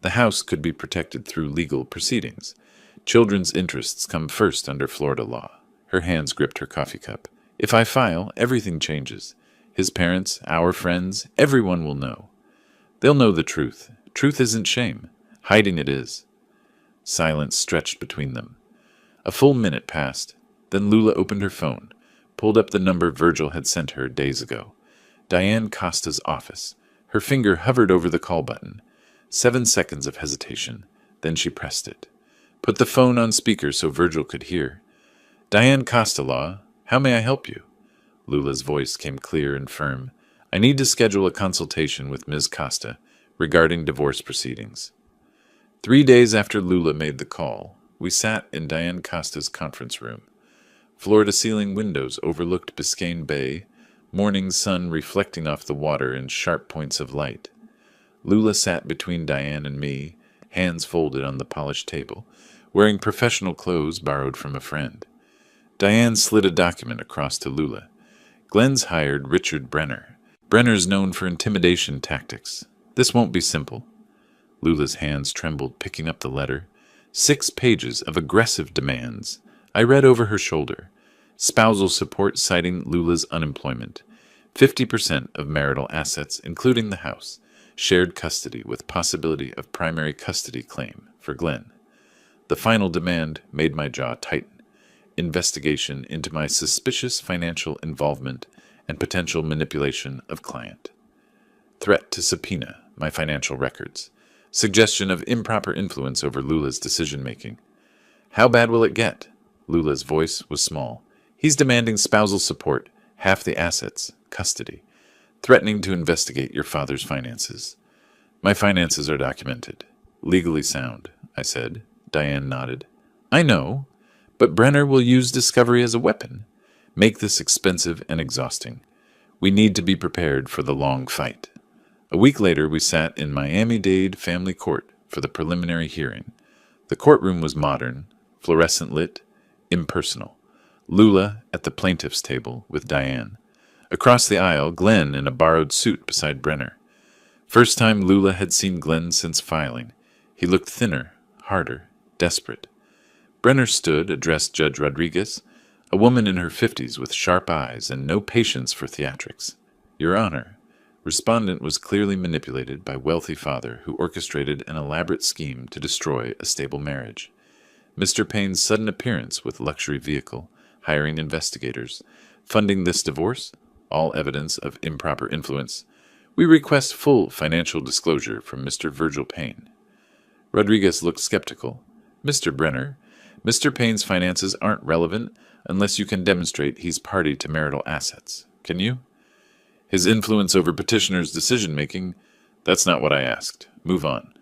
The house could be protected through legal proceedings. Children's interests come first under Florida law. Her hands gripped her coffee cup. If I file, everything changes. His parents, our friends, everyone will know. They'll know the truth. Truth isn't shame. Hiding it is. Silence stretched between them. A full minute passed. Then Lula opened her phone, pulled up the number Virgil had sent her days ago. Diane Costa's office. Her finger hovered over the call button. 7 seconds of hesitation. Then she pressed it. Put the phone on speaker so Virgil could hear. Diane Costa Law, how may I help you? Lula's voice came clear and firm. I need to schedule a consultation with Ms. Costa regarding divorce proceedings. 3 days after Lula made the call, we sat in Diane Costa's conference room. Floor-to-ceiling windows overlooked Biscayne Bay, morning sun reflecting off the water in sharp points of light. Lula sat between Diane and me, hands folded on the polished table, wearing professional clothes borrowed from a friend. Diane slid a document across to Lula. Glenn's hired Richard Brenner. Brenner's known for intimidation tactics. This won't be simple. Lula's hands trembled, picking up the letter. 6 pages of aggressive demands. I read over her shoulder. Spousal support citing Lula's unemployment. 50% of marital assets, including the house. Shared custody with possibility of primary custody claim for Glenn. The final demand made my jaw tighten. Investigation into my suspicious financial involvement and potential manipulation of client. Threat to subpoena my financial records. Suggestion of improper influence over Lula's decision-making. How bad will it get? Lula's voice was small. He's demanding spousal support, half the assets, custody, threatening to investigate your father's finances. My finances are documented. Legally sound, I said. Diane nodded. I know, but Brenner will use discovery as a weapon. Make this expensive and exhausting. We need to be prepared for the long fight. A week later, we sat in Miami-Dade Family Court for the preliminary hearing. The courtroom was modern, fluorescent lit, impersonal. Lula at the plaintiff's table with Diane. Across the aisle, Glenn in a borrowed suit beside Brenner. First time Lula had seen Glenn since filing. He looked thinner, harder, desperate. Brenner stood, addressed Judge Rodriguez, a woman in her 50s with sharp eyes and no patience for theatrics. Your Honor, respondent was clearly manipulated by wealthy father who orchestrated an elaborate scheme to destroy a stable marriage. Mr. Payne's sudden appearance with luxury vehicle, hiring investigators, funding this divorce, all evidence of improper influence. We request full financial disclosure from Mr. Virgil Payne. Rodriguez looked skeptical. Mr. Brenner, Mr. Payne's finances aren't relevant unless you can demonstrate he's party to marital assets. Can you? His influence over petitioner's decision-making, that's not what I asked. Move on.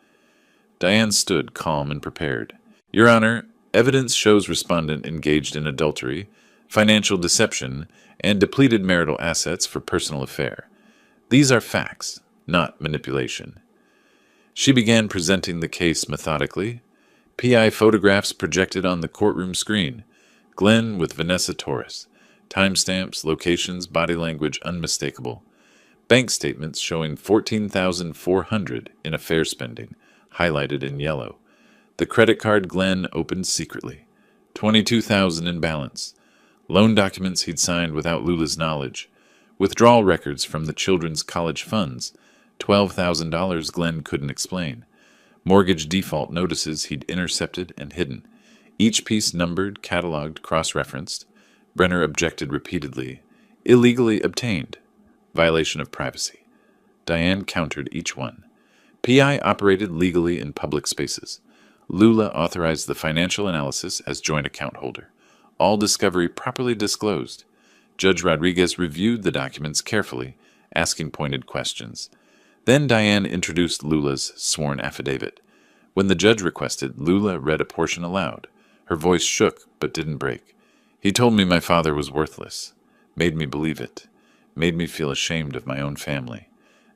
Diane stood calm and prepared. Your Honor, evidence shows respondent engaged in adultery, financial deception, and depleted marital assets for personal affair. These are facts, not manipulation. She began presenting the case methodically. PI photographs projected on the courtroom screen. Glenn with Vanessa Torres. Timestamps, locations, body language unmistakable. Bank statements showing $14,400 in affair spending, highlighted in yellow. The credit card Glenn opened secretly. $22,000 in balance. Loan documents he'd signed without Lula's knowledge. Withdrawal records from the children's college funds. $12,000 Glenn couldn't explain. Mortgage default notices he'd intercepted and hidden. Each piece numbered, cataloged, cross-referenced. Brenner objected repeatedly. Illegally obtained. Violation of privacy. Diane countered each one. PI operated legally in public spaces. Lula authorized the financial analysis as joint account holder. All discovery properly disclosed. Judge Rodriguez reviewed the documents carefully, asking pointed questions. Then Diane introduced Lula's sworn affidavit. When the judge requested, Lula read a portion aloud. Her voice shook but didn't break. He told me my father was worthless. Made me believe it. Made me feel ashamed of my own family.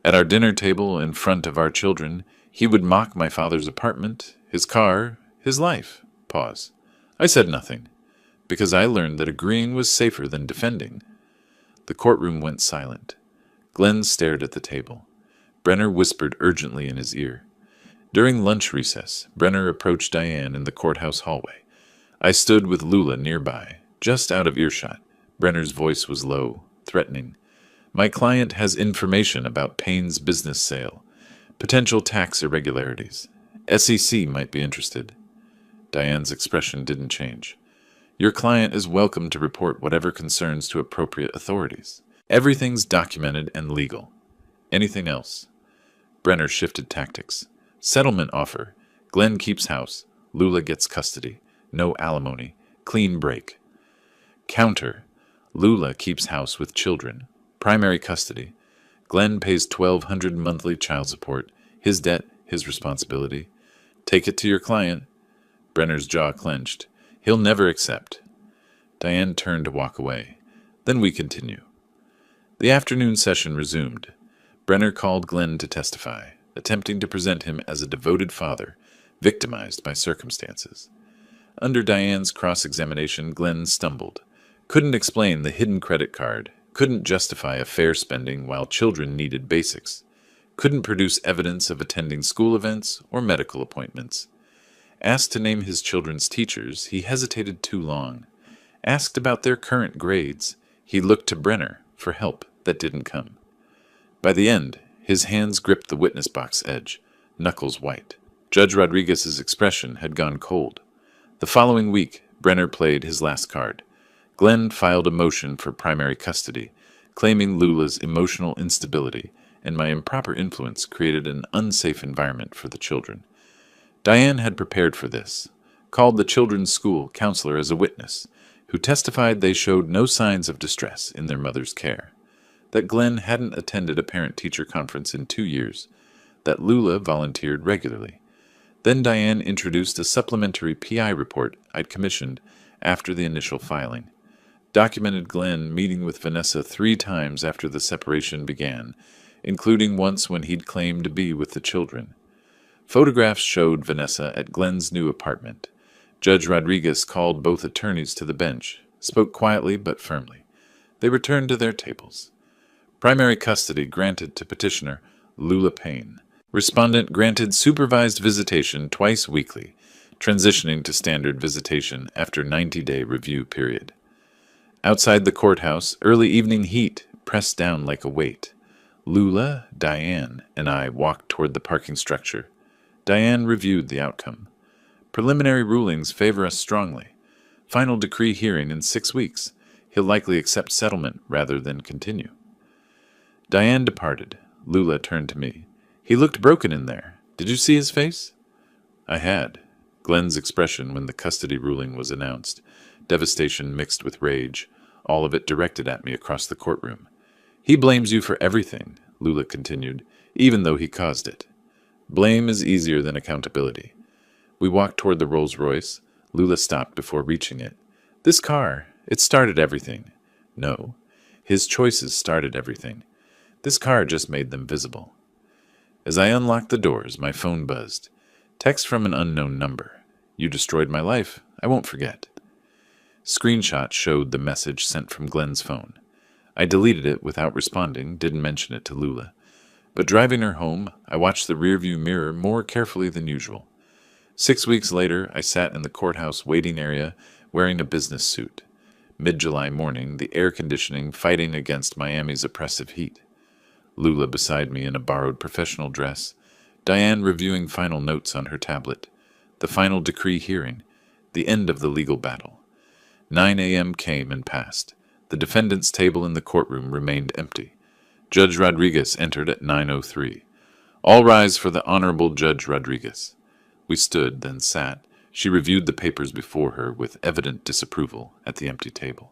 At our dinner table in front of our children, he would mock my father's apartment, his car, his life. Pause. I said nothing, because I learned that agreeing was safer than defending. The courtroom went silent. Glenn stared at the table. Brenner whispered urgently in his ear. During lunch recess, Brenner approached Diane in the courthouse hallway. I stood with Lula nearby, just out of earshot. Brenner's voice was low, threatening. My client has information about Payne's business sale, potential tax irregularities. SEC might be interested. Diane's expression didn't change. Your client is welcome to report whatever concerns to appropriate authorities. Everything's documented and legal. Anything else? Brenner shifted tactics. Settlement offer. Glenn keeps house. Lula gets custody. No alimony. Clean break. Counter. Lula keeps house with children. Primary custody. Glenn pays $1,200 monthly child support. His debt, his responsibility. Take it to your client. Brenner's jaw clenched. He'll never accept. Diane turned to walk away. Then we continue. The afternoon session resumed. Brenner called Glenn to testify, attempting to present him as a devoted father, victimized by circumstances. Under Diane's cross-examination, Glenn stumbled. Couldn't explain the hidden credit card. Couldn't justify affair spending while children needed basics. Couldn't produce evidence of attending school events or medical appointments. Asked to name his children's teachers, he hesitated too long. Asked about their current grades, he looked to Brenner for help that didn't come. By the end, his hands gripped the witness box edge, knuckles white. Judge Rodriguez's expression had gone cold. The following week, Brenner played his last card. Glenn filed a motion for primary custody, claiming Lula's emotional instability and my improper influence created an unsafe environment for the children. Diane had prepared for this, called the children's school counselor as a witness, who testified they showed no signs of distress in their mother's care, that Glenn hadn't attended a parent-teacher conference in 2 years, that Lula volunteered regularly. Then Diane introduced a supplementary PI report I'd commissioned after the initial filing. Documented Glenn meeting with Vanessa 3 times after the separation began, including once when he'd claimed to be with the children. Photographs showed Vanessa at Glenn's new apartment. Judge Rodriguez called both attorneys to the bench, spoke quietly but firmly. They returned to their tables. Primary custody granted to petitioner Lula Payne. Respondent granted supervised visitation twice weekly, transitioning to standard visitation after 90-day review period. Outside the courthouse, early evening heat pressed down like a weight. Lula, Diane, and I walked toward the parking structure. Diane reviewed the outcome. Preliminary rulings favor us strongly. Final decree hearing in 6 weeks. He'll likely accept settlement rather than continue. Diane departed. Lula turned to me. He looked broken in there. Did you see his face? I had. Glenn's expression when the custody ruling was announced. Devastation mixed with rage, all of it directed at me across the courtroom. He blames you for everything, Lula continued, even though he caused it. Blame is easier than accountability. We walked toward the Rolls-Royce. Lula stopped before reaching it. This car, it started everything. No, his choices started everything. This car just made them visible. As I unlocked the doors, my phone buzzed. Text from an unknown number. You destroyed my life. I won't forget. Screenshot showed the message sent from Glenn's phone. I deleted it without responding, didn't mention it to Lula. But driving her home, I watched the rearview mirror more carefully than usual. 6 weeks later, I sat in the courthouse waiting area wearing a business suit. Mid-July morning, the air conditioning fighting against Miami's oppressive heat. Lula beside me in a borrowed professional dress, Diane reviewing final notes on her tablet, the final decree hearing, the end of the legal battle. 9 a.m. came and passed. The defendant's table in the courtroom remained empty. Judge Rodriguez entered at 9:03. All rise for the Honorable Judge Rodriguez. We stood, then sat. She reviewed the papers before her with evident disapproval at the empty table.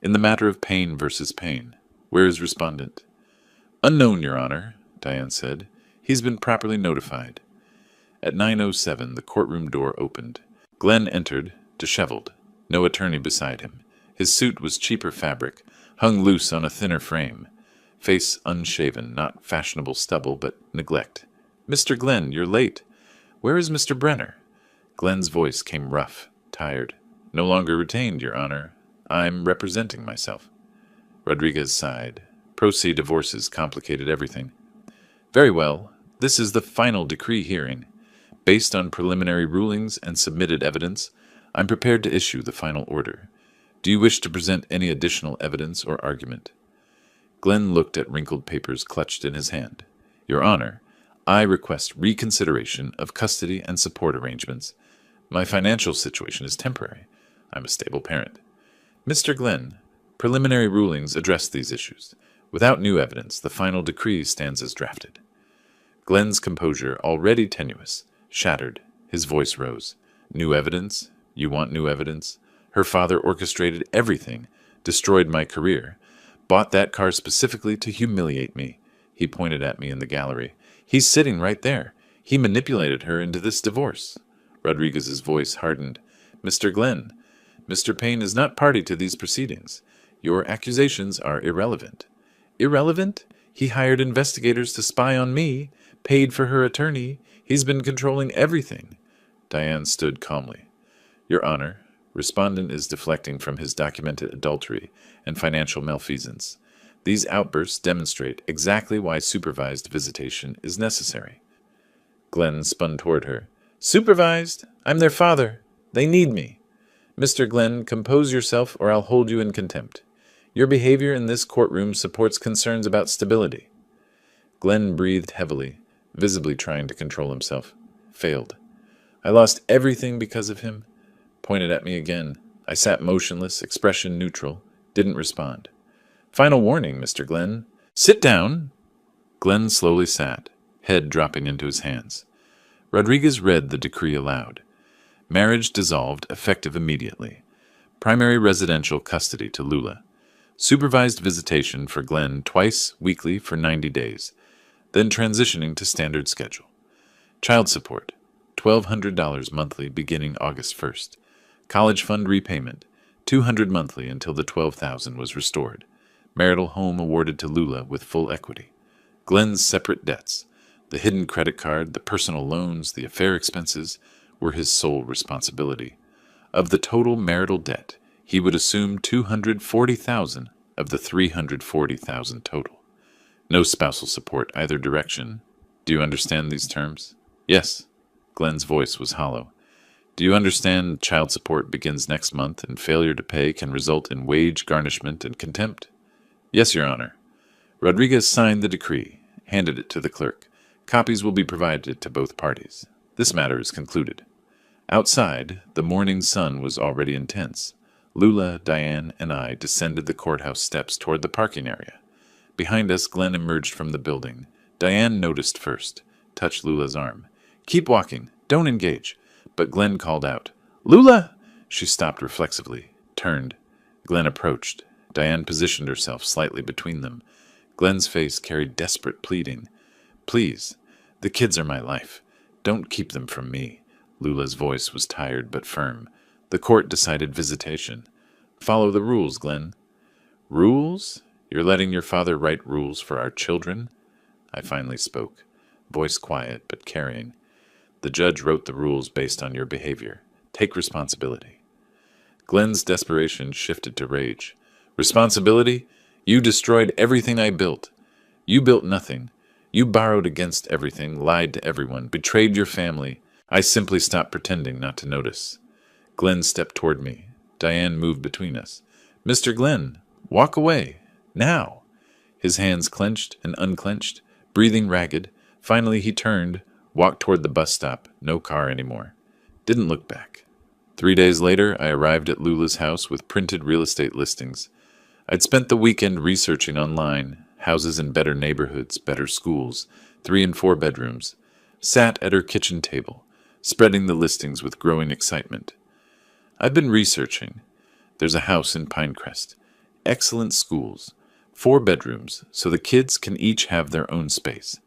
In the matter of Payne versus Payne, where is respondent? Unknown, Your Honor, Diane said. He's been properly notified. At 9:07, the courtroom door opened. Glenn entered, disheveled, no attorney beside him. His suit was cheaper fabric, hung loose on a thinner frame. Face unshaven, not fashionable stubble, but neglect. Mr. Glenn, you're late. Where is Mr. Brenner? Glenn's voice came rough, tired. No longer retained, Your Honor. I'm representing myself. Rodriguez sighed. Pro se divorces complicated everything. Very well. This is the final decree hearing. Based on preliminary rulings and submitted evidence, I'm prepared to issue the final order. Do you wish to present any additional evidence or argument? Glenn looked at wrinkled papers clutched in his hand. Your Honor, I request reconsideration of custody and support arrangements. My financial situation is temporary. I'm a stable parent. Mr. Glenn, preliminary rulings address these issues. Without new evidence, the final decree stands as drafted. Glenn's composure, already tenuous, shattered. His voice rose. New evidence? You want new evidence? Her father orchestrated everything, destroyed my career, bought that car specifically to humiliate me. He pointed at me in the gallery. He's sitting right there. He manipulated her into this divorce. Rodriguez's voice hardened. Mr. Glenn, Mr. Payne is not party to these proceedings. Your accusations are irrelevant. Irrelevant? He hired investigators to spy on me, paid for her attorney. He's been controlling everything. Diane stood calmly. Your Honor, respondent is deflecting from his documented adultery and financial malfeasance. These outbursts demonstrate exactly why supervised visitation is necessary. Glenn spun toward her. Supervised? I'm their father. They need me. Mr. Glenn, compose yourself or I'll hold you in contempt. Your behavior in this courtroom supports concerns about stability. Glenn breathed heavily, visibly trying to control himself. Failed. I lost everything because of him. Pointed at me again. I sat motionless, expression neutral, didn't respond. Final warning, Mr. Glenn. Sit down. Glenn slowly sat, head dropping into his hands. Rodriguez read the decree aloud. Marriage dissolved, effective immediately. Primary residential custody to Lula. Supervised visitation for Glenn twice weekly for 90 days, then transitioning to standard schedule. Child support, $1,200 monthly beginning August 1st. College fund repayment, $200 monthly until the $12,000 was restored. Marital home awarded to Lula with full equity. Glenn's separate debts, the hidden credit card, the personal loans, the affair expenses, were his sole responsibility. Of the total marital debt, he would assume $240,000 of the $340,000 total. No spousal support either direction. Do you understand these terms? Yes. Glenn's voice was hollow. Do you understand child support begins next month and failure to pay can result in wage garnishment and contempt? Yes, Your Honor. Rodriguez signed the decree, handed it to the clerk. Copies will be provided to both parties. This matter is concluded. Outside, the morning sun was already intense. Lula, Diane, and I descended the courthouse steps toward the parking area. Behind us, Glenn emerged from the building. Diane noticed first, touched Lula's arm. Keep walking. Don't engage. But Glenn called out, Lula! She stopped reflexively, turned. Glenn approached. Diane positioned herself slightly between them. Glenn's face carried desperate pleading. Please, the kids are my life. Don't keep them from me. Lula's voice was tired but firm. The court decided visitation. Follow the rules, Glenn. Rules? You're letting your father write rules for our children? I finally spoke, voice quiet but carrying. The judge wrote the rules based on your behavior. Take responsibility. Glenn's desperation shifted to rage. Responsibility? You destroyed everything I built. You built nothing. You borrowed against everything, lied to everyone, betrayed your family. I simply stopped pretending not to notice. Glenn stepped toward me. Diane moved between us. Mr. Glenn, walk away. Now. His hands clenched and unclenched, breathing ragged. Finally he turned, walked toward the bus stop. No car anymore. Didn't look back. 3 days later, I arrived at Lula's house with printed real estate listings. I'd spent the weekend researching online, houses in better neighborhoods, better schools, 3 and 4 bedrooms. Sat at her kitchen table, spreading the listings with growing excitement. I've been researching. There's a house in Pinecrest. Excellent schools. 4 bedrooms, so the kids can each have their own space.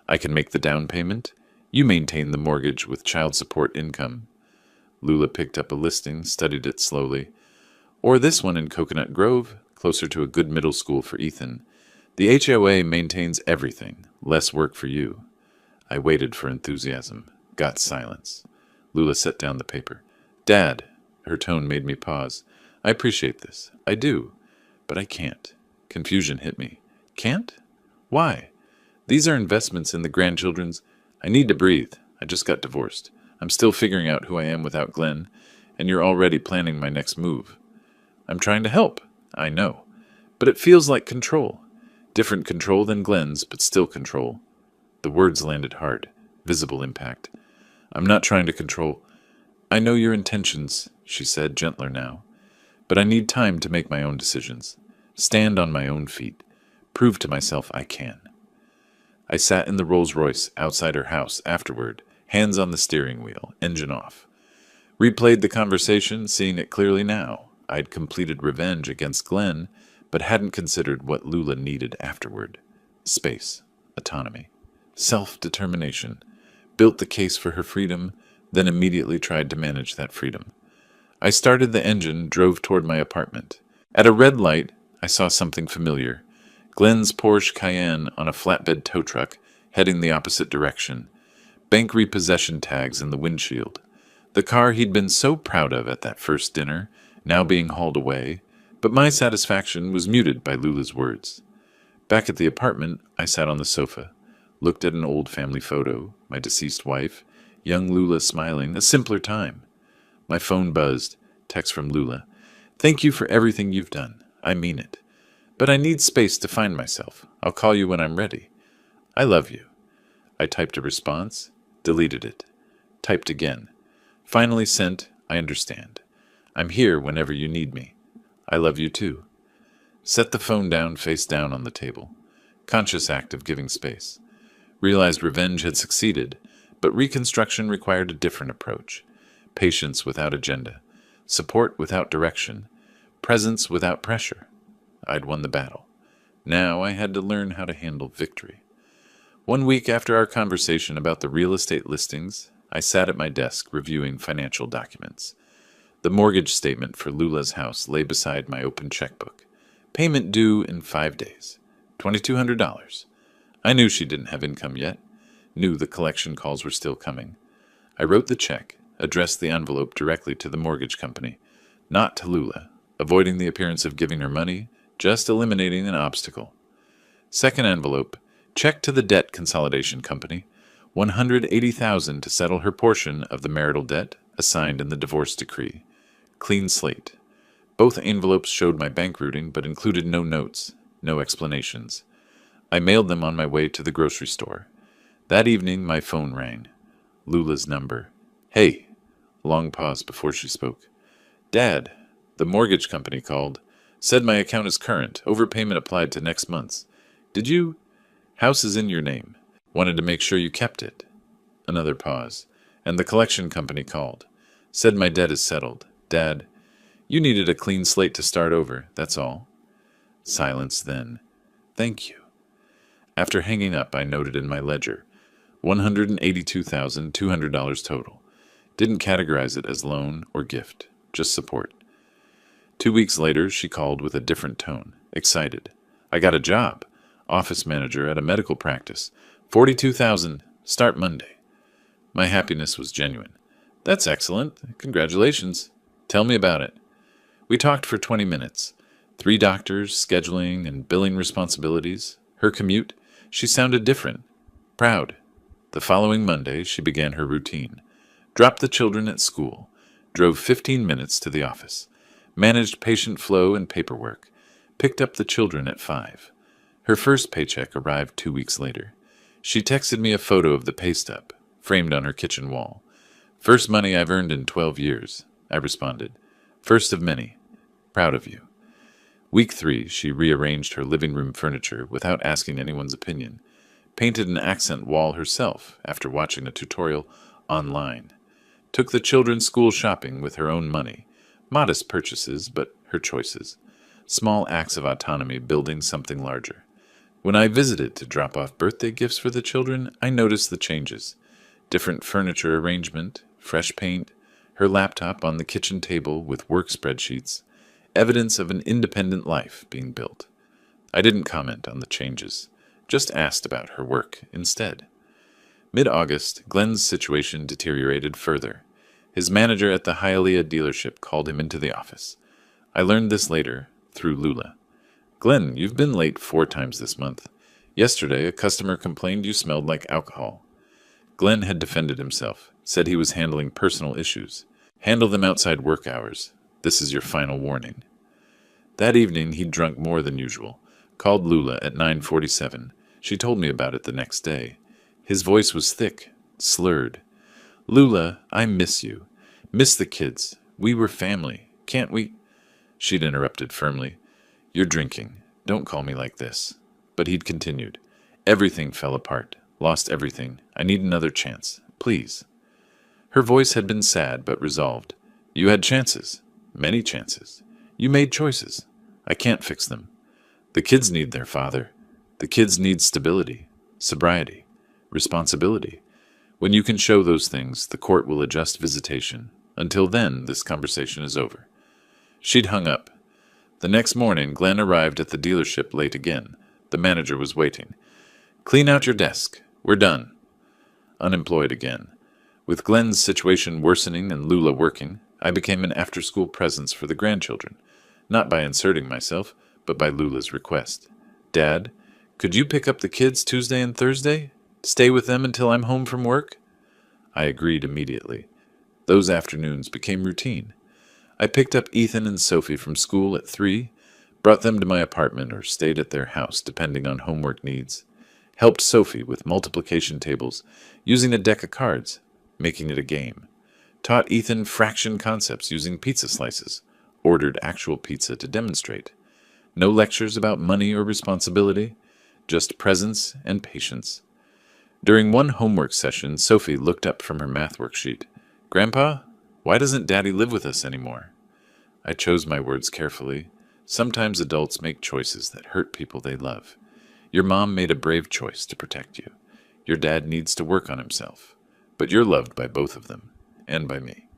I can make the down payment. You maintain the mortgage with child support income. Lula picked up a listing, studied it slowly. Or this one in Coconut Grove, closer to a good middle school for Ethan. The HOA maintains everything. Less work for you. I waited for enthusiasm. Got silence. Lula set down the paper. Dad. Her tone made me pause. I appreciate this. I do. But I can't. Confusion hit me. Can't? Why? These are investments in the grandchildren's. I need to breathe. I just got divorced. I'm still figuring out who I am without Glenn, and you're already planning my next move. I'm trying to help. I know. But it feels like control. Different control than Glenn's, but still control. The words landed hard. Visible impact. I'm not trying to control. I know your intentions, she said, gentler now. But I need time to make my own decisions. Stand on my own feet. Prove to myself I can. I sat in the Rolls-Royce outside her house afterward, hands on the steering wheel, engine off. Replayed the conversation, seeing it clearly now. I'd completed revenge against Glenn, but hadn't considered what Lula needed afterward. Space, autonomy, self-determination. Built the case for her freedom, then immediately tried to manage that freedom. I started the engine, drove toward my apartment. At a red light, I saw something familiar. Glenn's Porsche Cayenne on a flatbed tow truck, heading the opposite direction. Bank repossession tags in the windshield. The car he'd been so proud of at that first dinner, now being hauled away, but my satisfaction was muted by Lula's words. Back at the apartment, I sat on the sofa, looked at an old family photo, my deceased wife, young Lula smiling, a simpler time. My phone buzzed, text from Lula. Thank you for everything you've done. I mean it. But I need space to find myself. I'll call you when I'm ready. I love you. I typed a response, deleted it, typed again. Finally sent, I understand. I'm here whenever you need me. I love you too. Set the phone down face down on the table. Conscious act of giving space. Realized revenge had succeeded, but reconstruction required a different approach. Patience without agenda. Support without direction. Presence without pressure. I'd won the battle. Now I had to learn how to handle victory. 1 week after our conversation about the real estate listings, I sat at my desk reviewing financial documents. The mortgage statement for Lula's house lay beside my open checkbook. Payment due in 5 days. $2,200. I knew she didn't have income yet. Knew the collection calls were still coming. I wrote the check, addressed the envelope directly to the mortgage company, not to Lula, avoiding the appearance of giving her money, just eliminating an obstacle. Second envelope, check to the debt consolidation company, $180,000 to settle her portion of the marital debt assigned in the divorce decree. Clean slate. Both envelopes showed my bank routing but included no notes, no explanations. I mailed them on my way to the grocery store. That evening, my phone rang. Lula's number. Hey. Long pause before she spoke. Dad, the mortgage company called. Said my account is current. Overpayment applied to next month's. Did you? House is in your name. Wanted to make sure you kept it. Another pause. And the collection company called. Said my debt is settled. Dad, you needed a clean slate to start over, that's all. Silence then. Thank you. After hanging up, I noted in my ledger, $182,200 total. Didn't categorize it as loan or gift, just support. 2 weeks later, she called with a different tone, excited. I got a job, office manager at a medical practice, $42,000, start Monday. My happiness was genuine. That's excellent, congratulations. Tell me about it. We talked for 20 minutes. 3 doctors, scheduling and billing responsibilities, her commute. She sounded different, proud. The following Monday, she began her routine. Dropped the children at school, drove 15 minutes to the office, managed patient flow and paperwork, picked up the children at 5. Her first paycheck arrived 2 weeks later. She texted me a photo of the pay stub, framed on her kitchen wall. First money I've earned in 12 years, I responded. First of many. Proud of you. Week 3, she rearranged her living room furniture without asking anyone's opinion, painted an accent wall herself after watching a tutorial online, took the children school shopping with her own money, modest purchases, but her choices, small acts of autonomy building something larger. When I visited to drop off birthday gifts for the children, I noticed the changes. Different furniture arrangement, fresh paint, her laptop on the kitchen table with work spreadsheets, evidence of an independent life being built. I didn't comment on the changes, just asked about her work instead. Mid-August, Glenn's situation deteriorated further. His manager at the Hialeah dealership called him into the office. I learned this later, through Lula. Glenn, you've been late 4 times this month. Yesterday, a customer complained you smelled like alcohol. Glenn had defended himself, said he was handling personal issues. Handle them outside work hours. This is your final warning. That evening, he'd drunk more than usual. Called Lula at 9:47. She told me about it the next day. His voice was thick, slurred. Lula, I miss you. Miss the kids. We were family. Can't we? She'd interrupted firmly. You're drinking. Don't call me like this. But he'd continued. Everything fell apart. Lost everything. I need another chance. Please. Her voice had been sad but resolved. You had chances. Many chances. You made choices. I can't fix them. The kids need their father. The kids need stability, sobriety, responsibility. When you can show those things, the court will adjust visitation. Until then, this conversation is over. She'd hung up. The next morning, Glenn arrived at the dealership late again. The manager was waiting. Clean out your desk. We're done. Unemployed again. With Glenn's situation worsening and Lula working, I became an after-school presence for the grandchildren, not by inserting myself, but by Lula's request. Dad, could you pick up the kids Tuesday and Thursday? Stay with them until I'm home from work? I agreed immediately. Those afternoons became routine. I picked up Ethan and Sophie from school at 3, brought them to my apartment or stayed at their house depending on homework needs, helped Sophie with multiplication tables using a deck of cards, making it a game, taught Ethan fraction concepts using pizza slices, ordered actual pizza to demonstrate. No lectures about money or responsibility, just presence and patience. During one homework session, Sophie looked up from her math worksheet. "Grandpa, why doesn't Daddy live with us anymore?" I chose my words carefully. Sometimes adults make choices that hurt people they love. Your mom made a brave choice to protect you. Your dad needs to work on himself. But you're loved by both of them, and by me.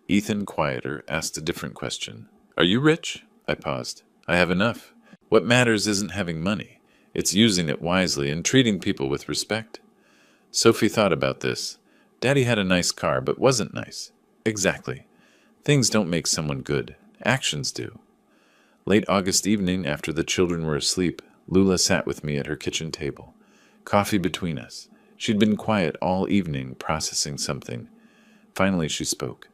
Ethan, quieter, asked a different question. "Are you rich?" I paused. "I have enough. What matters isn't having money. It's using it wisely and treating people with respect." Sophie thought about this. Daddy had a nice car, but wasn't nice. Exactly. Things don't make someone good. Actions do. Late August evening, after the children were asleep, Lula sat with me at her kitchen table. Coffee between us. She'd been quiet all evening, processing something. Finally she spoke.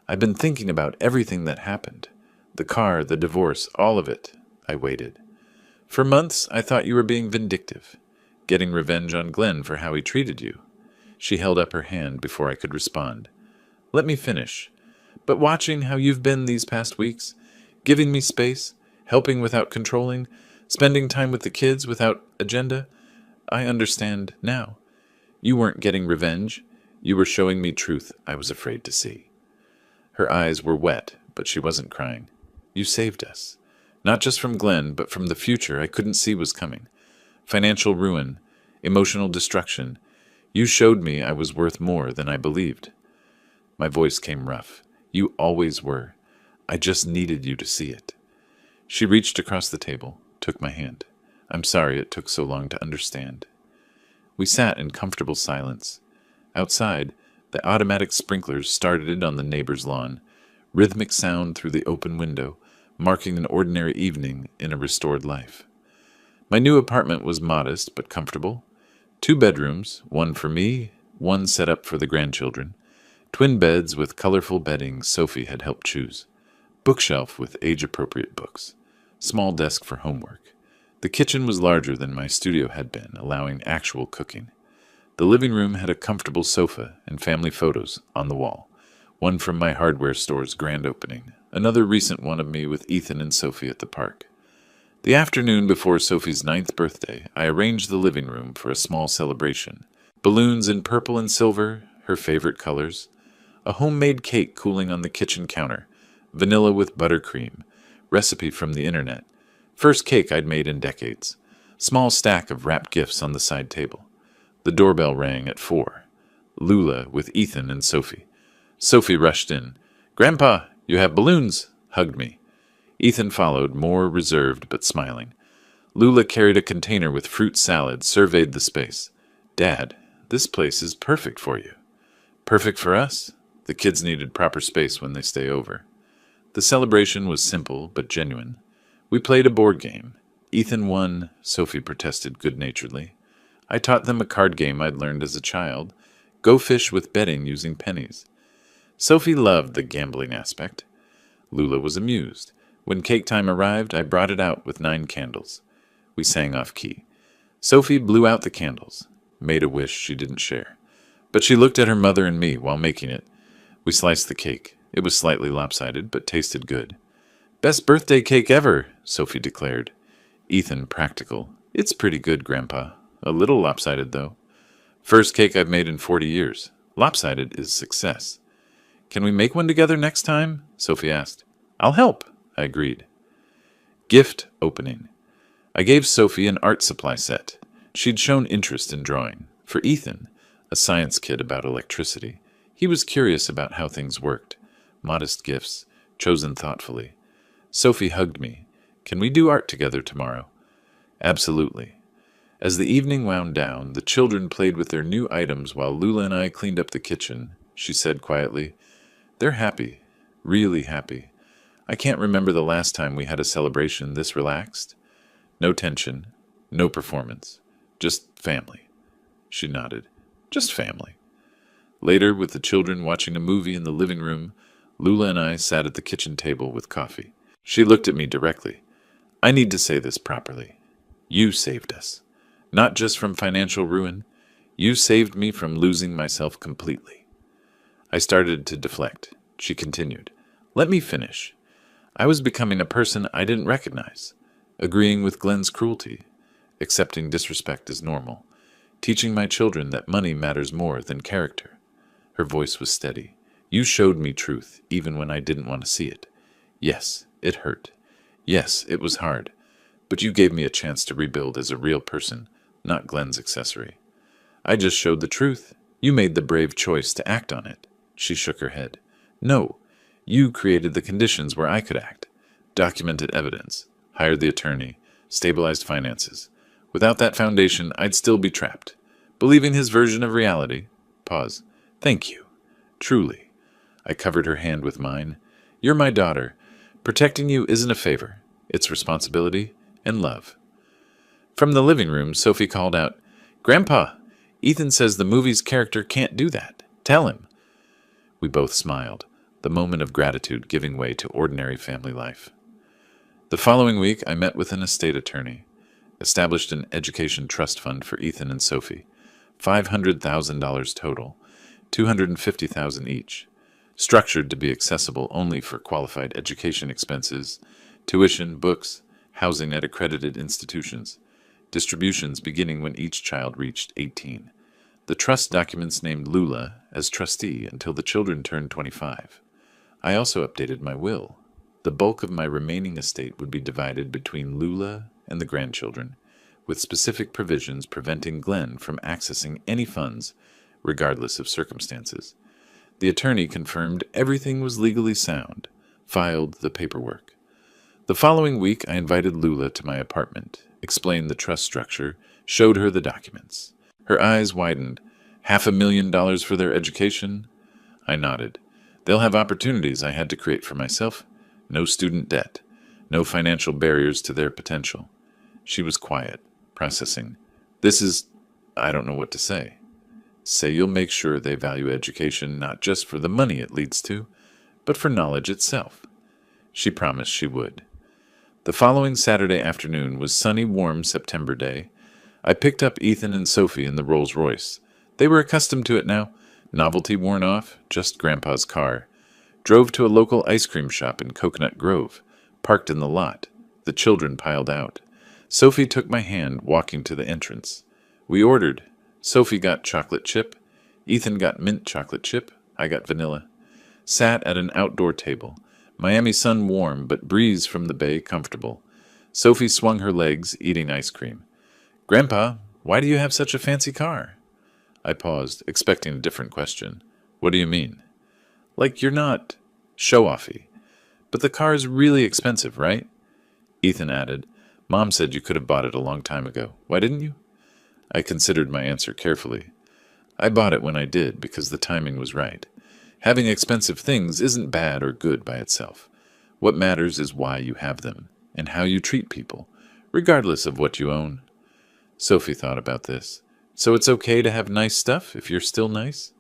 "I've been thinking about everything that happened. The car, the divorce, all of it." I waited. "For months, I thought you were being vindictive, getting revenge on Glenn for how he treated you." She held up her hand before I could respond. "Let me finish. But watching how you've been these past weeks, giving me space, helping without controlling, spending time with the kids without agenda, I understand now. You weren't getting revenge. You were showing me truth I was afraid to see." Her eyes were wet, but she wasn't crying. "You saved us. Not just from Glenn, but from the future I couldn't see was coming. Financial ruin, emotional destruction. You showed me I was worth more than I believed." My voice came rough. "You always were. I just needed you to see it." She reached across the table, took my hand. "I'm sorry it took so long to understand." We sat in comfortable silence. Outside, the automatic sprinklers started on the neighbor's lawn, rhythmic sound through the open window, marking an ordinary evening in a restored life. My new apartment was modest but comfortable. 2 bedrooms, one for me, one set up for the grandchildren. Twin beds with colorful bedding Sophie had helped choose. Bookshelf with age-appropriate books. Small desk for homework. The kitchen was larger than my studio had been, allowing actual cooking. The living room had a comfortable sofa and family photos on the wall. One from my hardware store's grand opening. Another recent one of me with Ethan and Sophie at the park. The afternoon before Sophie's 9th birthday, I arranged the living room for a small celebration. Balloons in purple and silver, her favorite colors. A homemade cake cooling on the kitchen counter. Vanilla with buttercream. Recipe from the internet. First cake I'd made in decades. Small stack of wrapped gifts on the side table. The doorbell rang at 4. Lula with Ethan and Sophie. Sophie rushed in. "Grandpa, you have balloons," hugged me. Ethan followed, more reserved but smiling. Lula carried a container with fruit salad, surveyed the space. "Dad, this place is perfect for you." "Perfect for us?" The kids needed proper space when they stay over. The celebration was simple but genuine. We played a board game. Ethan won, Sophie protested good-naturedly. I taught them a card game I'd learned as a child. Go fish with betting using pennies. Sophie loved the gambling aspect. Lula was amused. When cake time arrived, I brought it out with 9 candles. We sang off-key. Sophie blew out the candles, made a wish she didn't share. But she looked at her mother and me while making it. We sliced the cake. It was slightly lopsided, but tasted good. "Best birthday cake ever," Sophie declared. Ethan, practical. "It's pretty good, Grandpa. A little lopsided, though." "First cake I've made in 40 years. Lopsided is success." "Can we make one together next time?" Sophie asked. "I'll help," I agreed. Gift opening. I gave Sophie an art supply set. She'd shown interest in drawing. For Ethan, a science kid about electricity. He was curious about how things worked. Modest gifts, chosen thoughtfully. Sophie hugged me. "Can we do art together tomorrow?" "Absolutely." As the evening wound down, the children played with their new items while Lula and I cleaned up the kitchen. She said quietly, "They're happy, really happy. I can't remember the last time we had a celebration this relaxed. No tension, no performance, just family." She nodded. "Just family." Later, with the children watching a movie in the living room, Lula and I sat at the kitchen table with coffee. She looked at me directly. "I need to say this properly. You saved us. Not just from financial ruin. You saved me from losing myself completely." I started to deflect. She continued. "Let me finish. I was becoming a person I didn't recognize. Agreeing with Glenn's cruelty. accepting disrespect as normal, teaching my children that money matters more than character. Her voice was steady. You showed me truth, even when I didn't want to see it. Yes, it hurt. Yes, it was hard. But you gave me a chance to rebuild as a real person, not Glenn's accessory. I just showed the truth. You made the brave choice to act on it. She shook her head. No, you created the conditions where I could act. Documented evidence, hired the attorney, stabilized finances. Without that foundation, I'd still be trapped, believing his version of reality. Pause. Thank you. Truly. I covered her hand with mine. You're my daughter. Protecting you isn't a favor. It's responsibility and love. From the living room, Sophie called out, Grandpa, Ethan says the movie's character can't do that. Tell him. We both smiled, the moment of gratitude giving way to ordinary family life. The following week, I met with an estate attorney, established an education trust fund for Ethan and Sophie, $500,000 total, $250,000 each, structured to be accessible only for qualified education expenses, tuition, books, housing at accredited institutions, distributions beginning when each child reached 18. The trust documents named Lula as trustee until the children turned 25. I also updated my will. The bulk of my remaining estate would be divided between Lula and the grandchildren, with specific provisions preventing Glenn from accessing any funds, regardless of circumstances. The attorney confirmed everything was legally sound, filed the paperwork. The following week, I invited Lula to my apartment, explained the trust structure, showed her the documents. Her eyes widened. $500,000 for their education? I nodded. They'll have opportunities I had to create for myself. No student debt. No financial barriers to their potential. She was quiet, processing. I don't know what to say. Say you'll make sure they value education not just for the money it leads to, but for knowledge itself. She promised she would. The following Saturday afternoon was sunny, warm September day. I picked up Ethan and Sophie in the Rolls-Royce. They were accustomed to it now. Novelty worn off, just Grandpa's car. Drove to a local ice cream shop in Coconut Grove. Parked in the lot. The children piled out. Sophie took my hand, walking to the entrance. We ordered. Sophie got chocolate chip. Ethan got mint chocolate chip. I got vanilla. Sat at an outdoor table. Miami sun warm, but breeze from the bay comfortable. Sophie swung her legs, eating ice cream. Grandpa, why do you have such a fancy car? I paused, expecting a different question. What do you mean? Like you're not show-offy. But the car is really expensive, right? Ethan added, Mom said you could have bought it a long time ago. Why didn't you? I considered my answer carefully. I bought it when I did because the timing was right. Having expensive things isn't bad or good by itself. What matters is why you have them and how you treat people, regardless of what you own. Sophie thought about this. So it's okay to have nice stuff if you're still nice?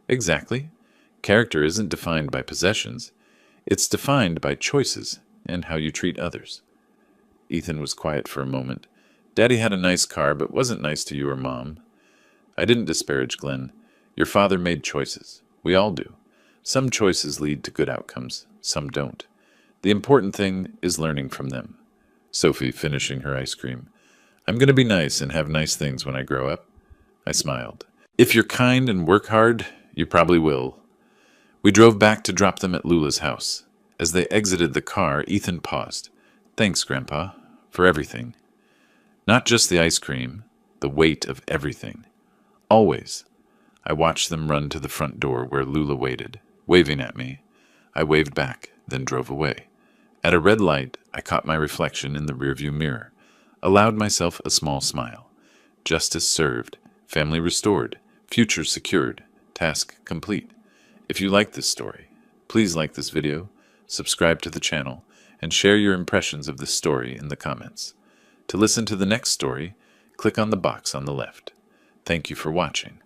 Exactly. Character isn't defined by possessions. It's defined by choices and how you treat others. Ethan was quiet for a moment. Daddy had a nice car, but wasn't nice to you or Mom. I didn't disparage Glenn. Your father made choices. We all do. Some choices lead to good outcomes. Some don't. The important thing is learning from them. Sophie finishing her ice cream. I'm going to be nice and have nice things when I grow up. I smiled. If you're kind and work hard, you probably will. We drove back to drop them at Lula's house. As they exited the car, Ethan paused. Thanks, Grandpa, for everything. Not just the ice cream, the weight of everything. Always. I watched them run to the front door where Lula waited, waving at me. I waved back, then drove away. At a red light, I caught my reflection in the rearview mirror, allowed myself a small smile. Justice served, family restored, future secured, task complete. If you like this story, please like this video, subscribe to the channel, and share your impressions of this story in the comments. To listen to the next story, click on the box on the left. Thank you for watching.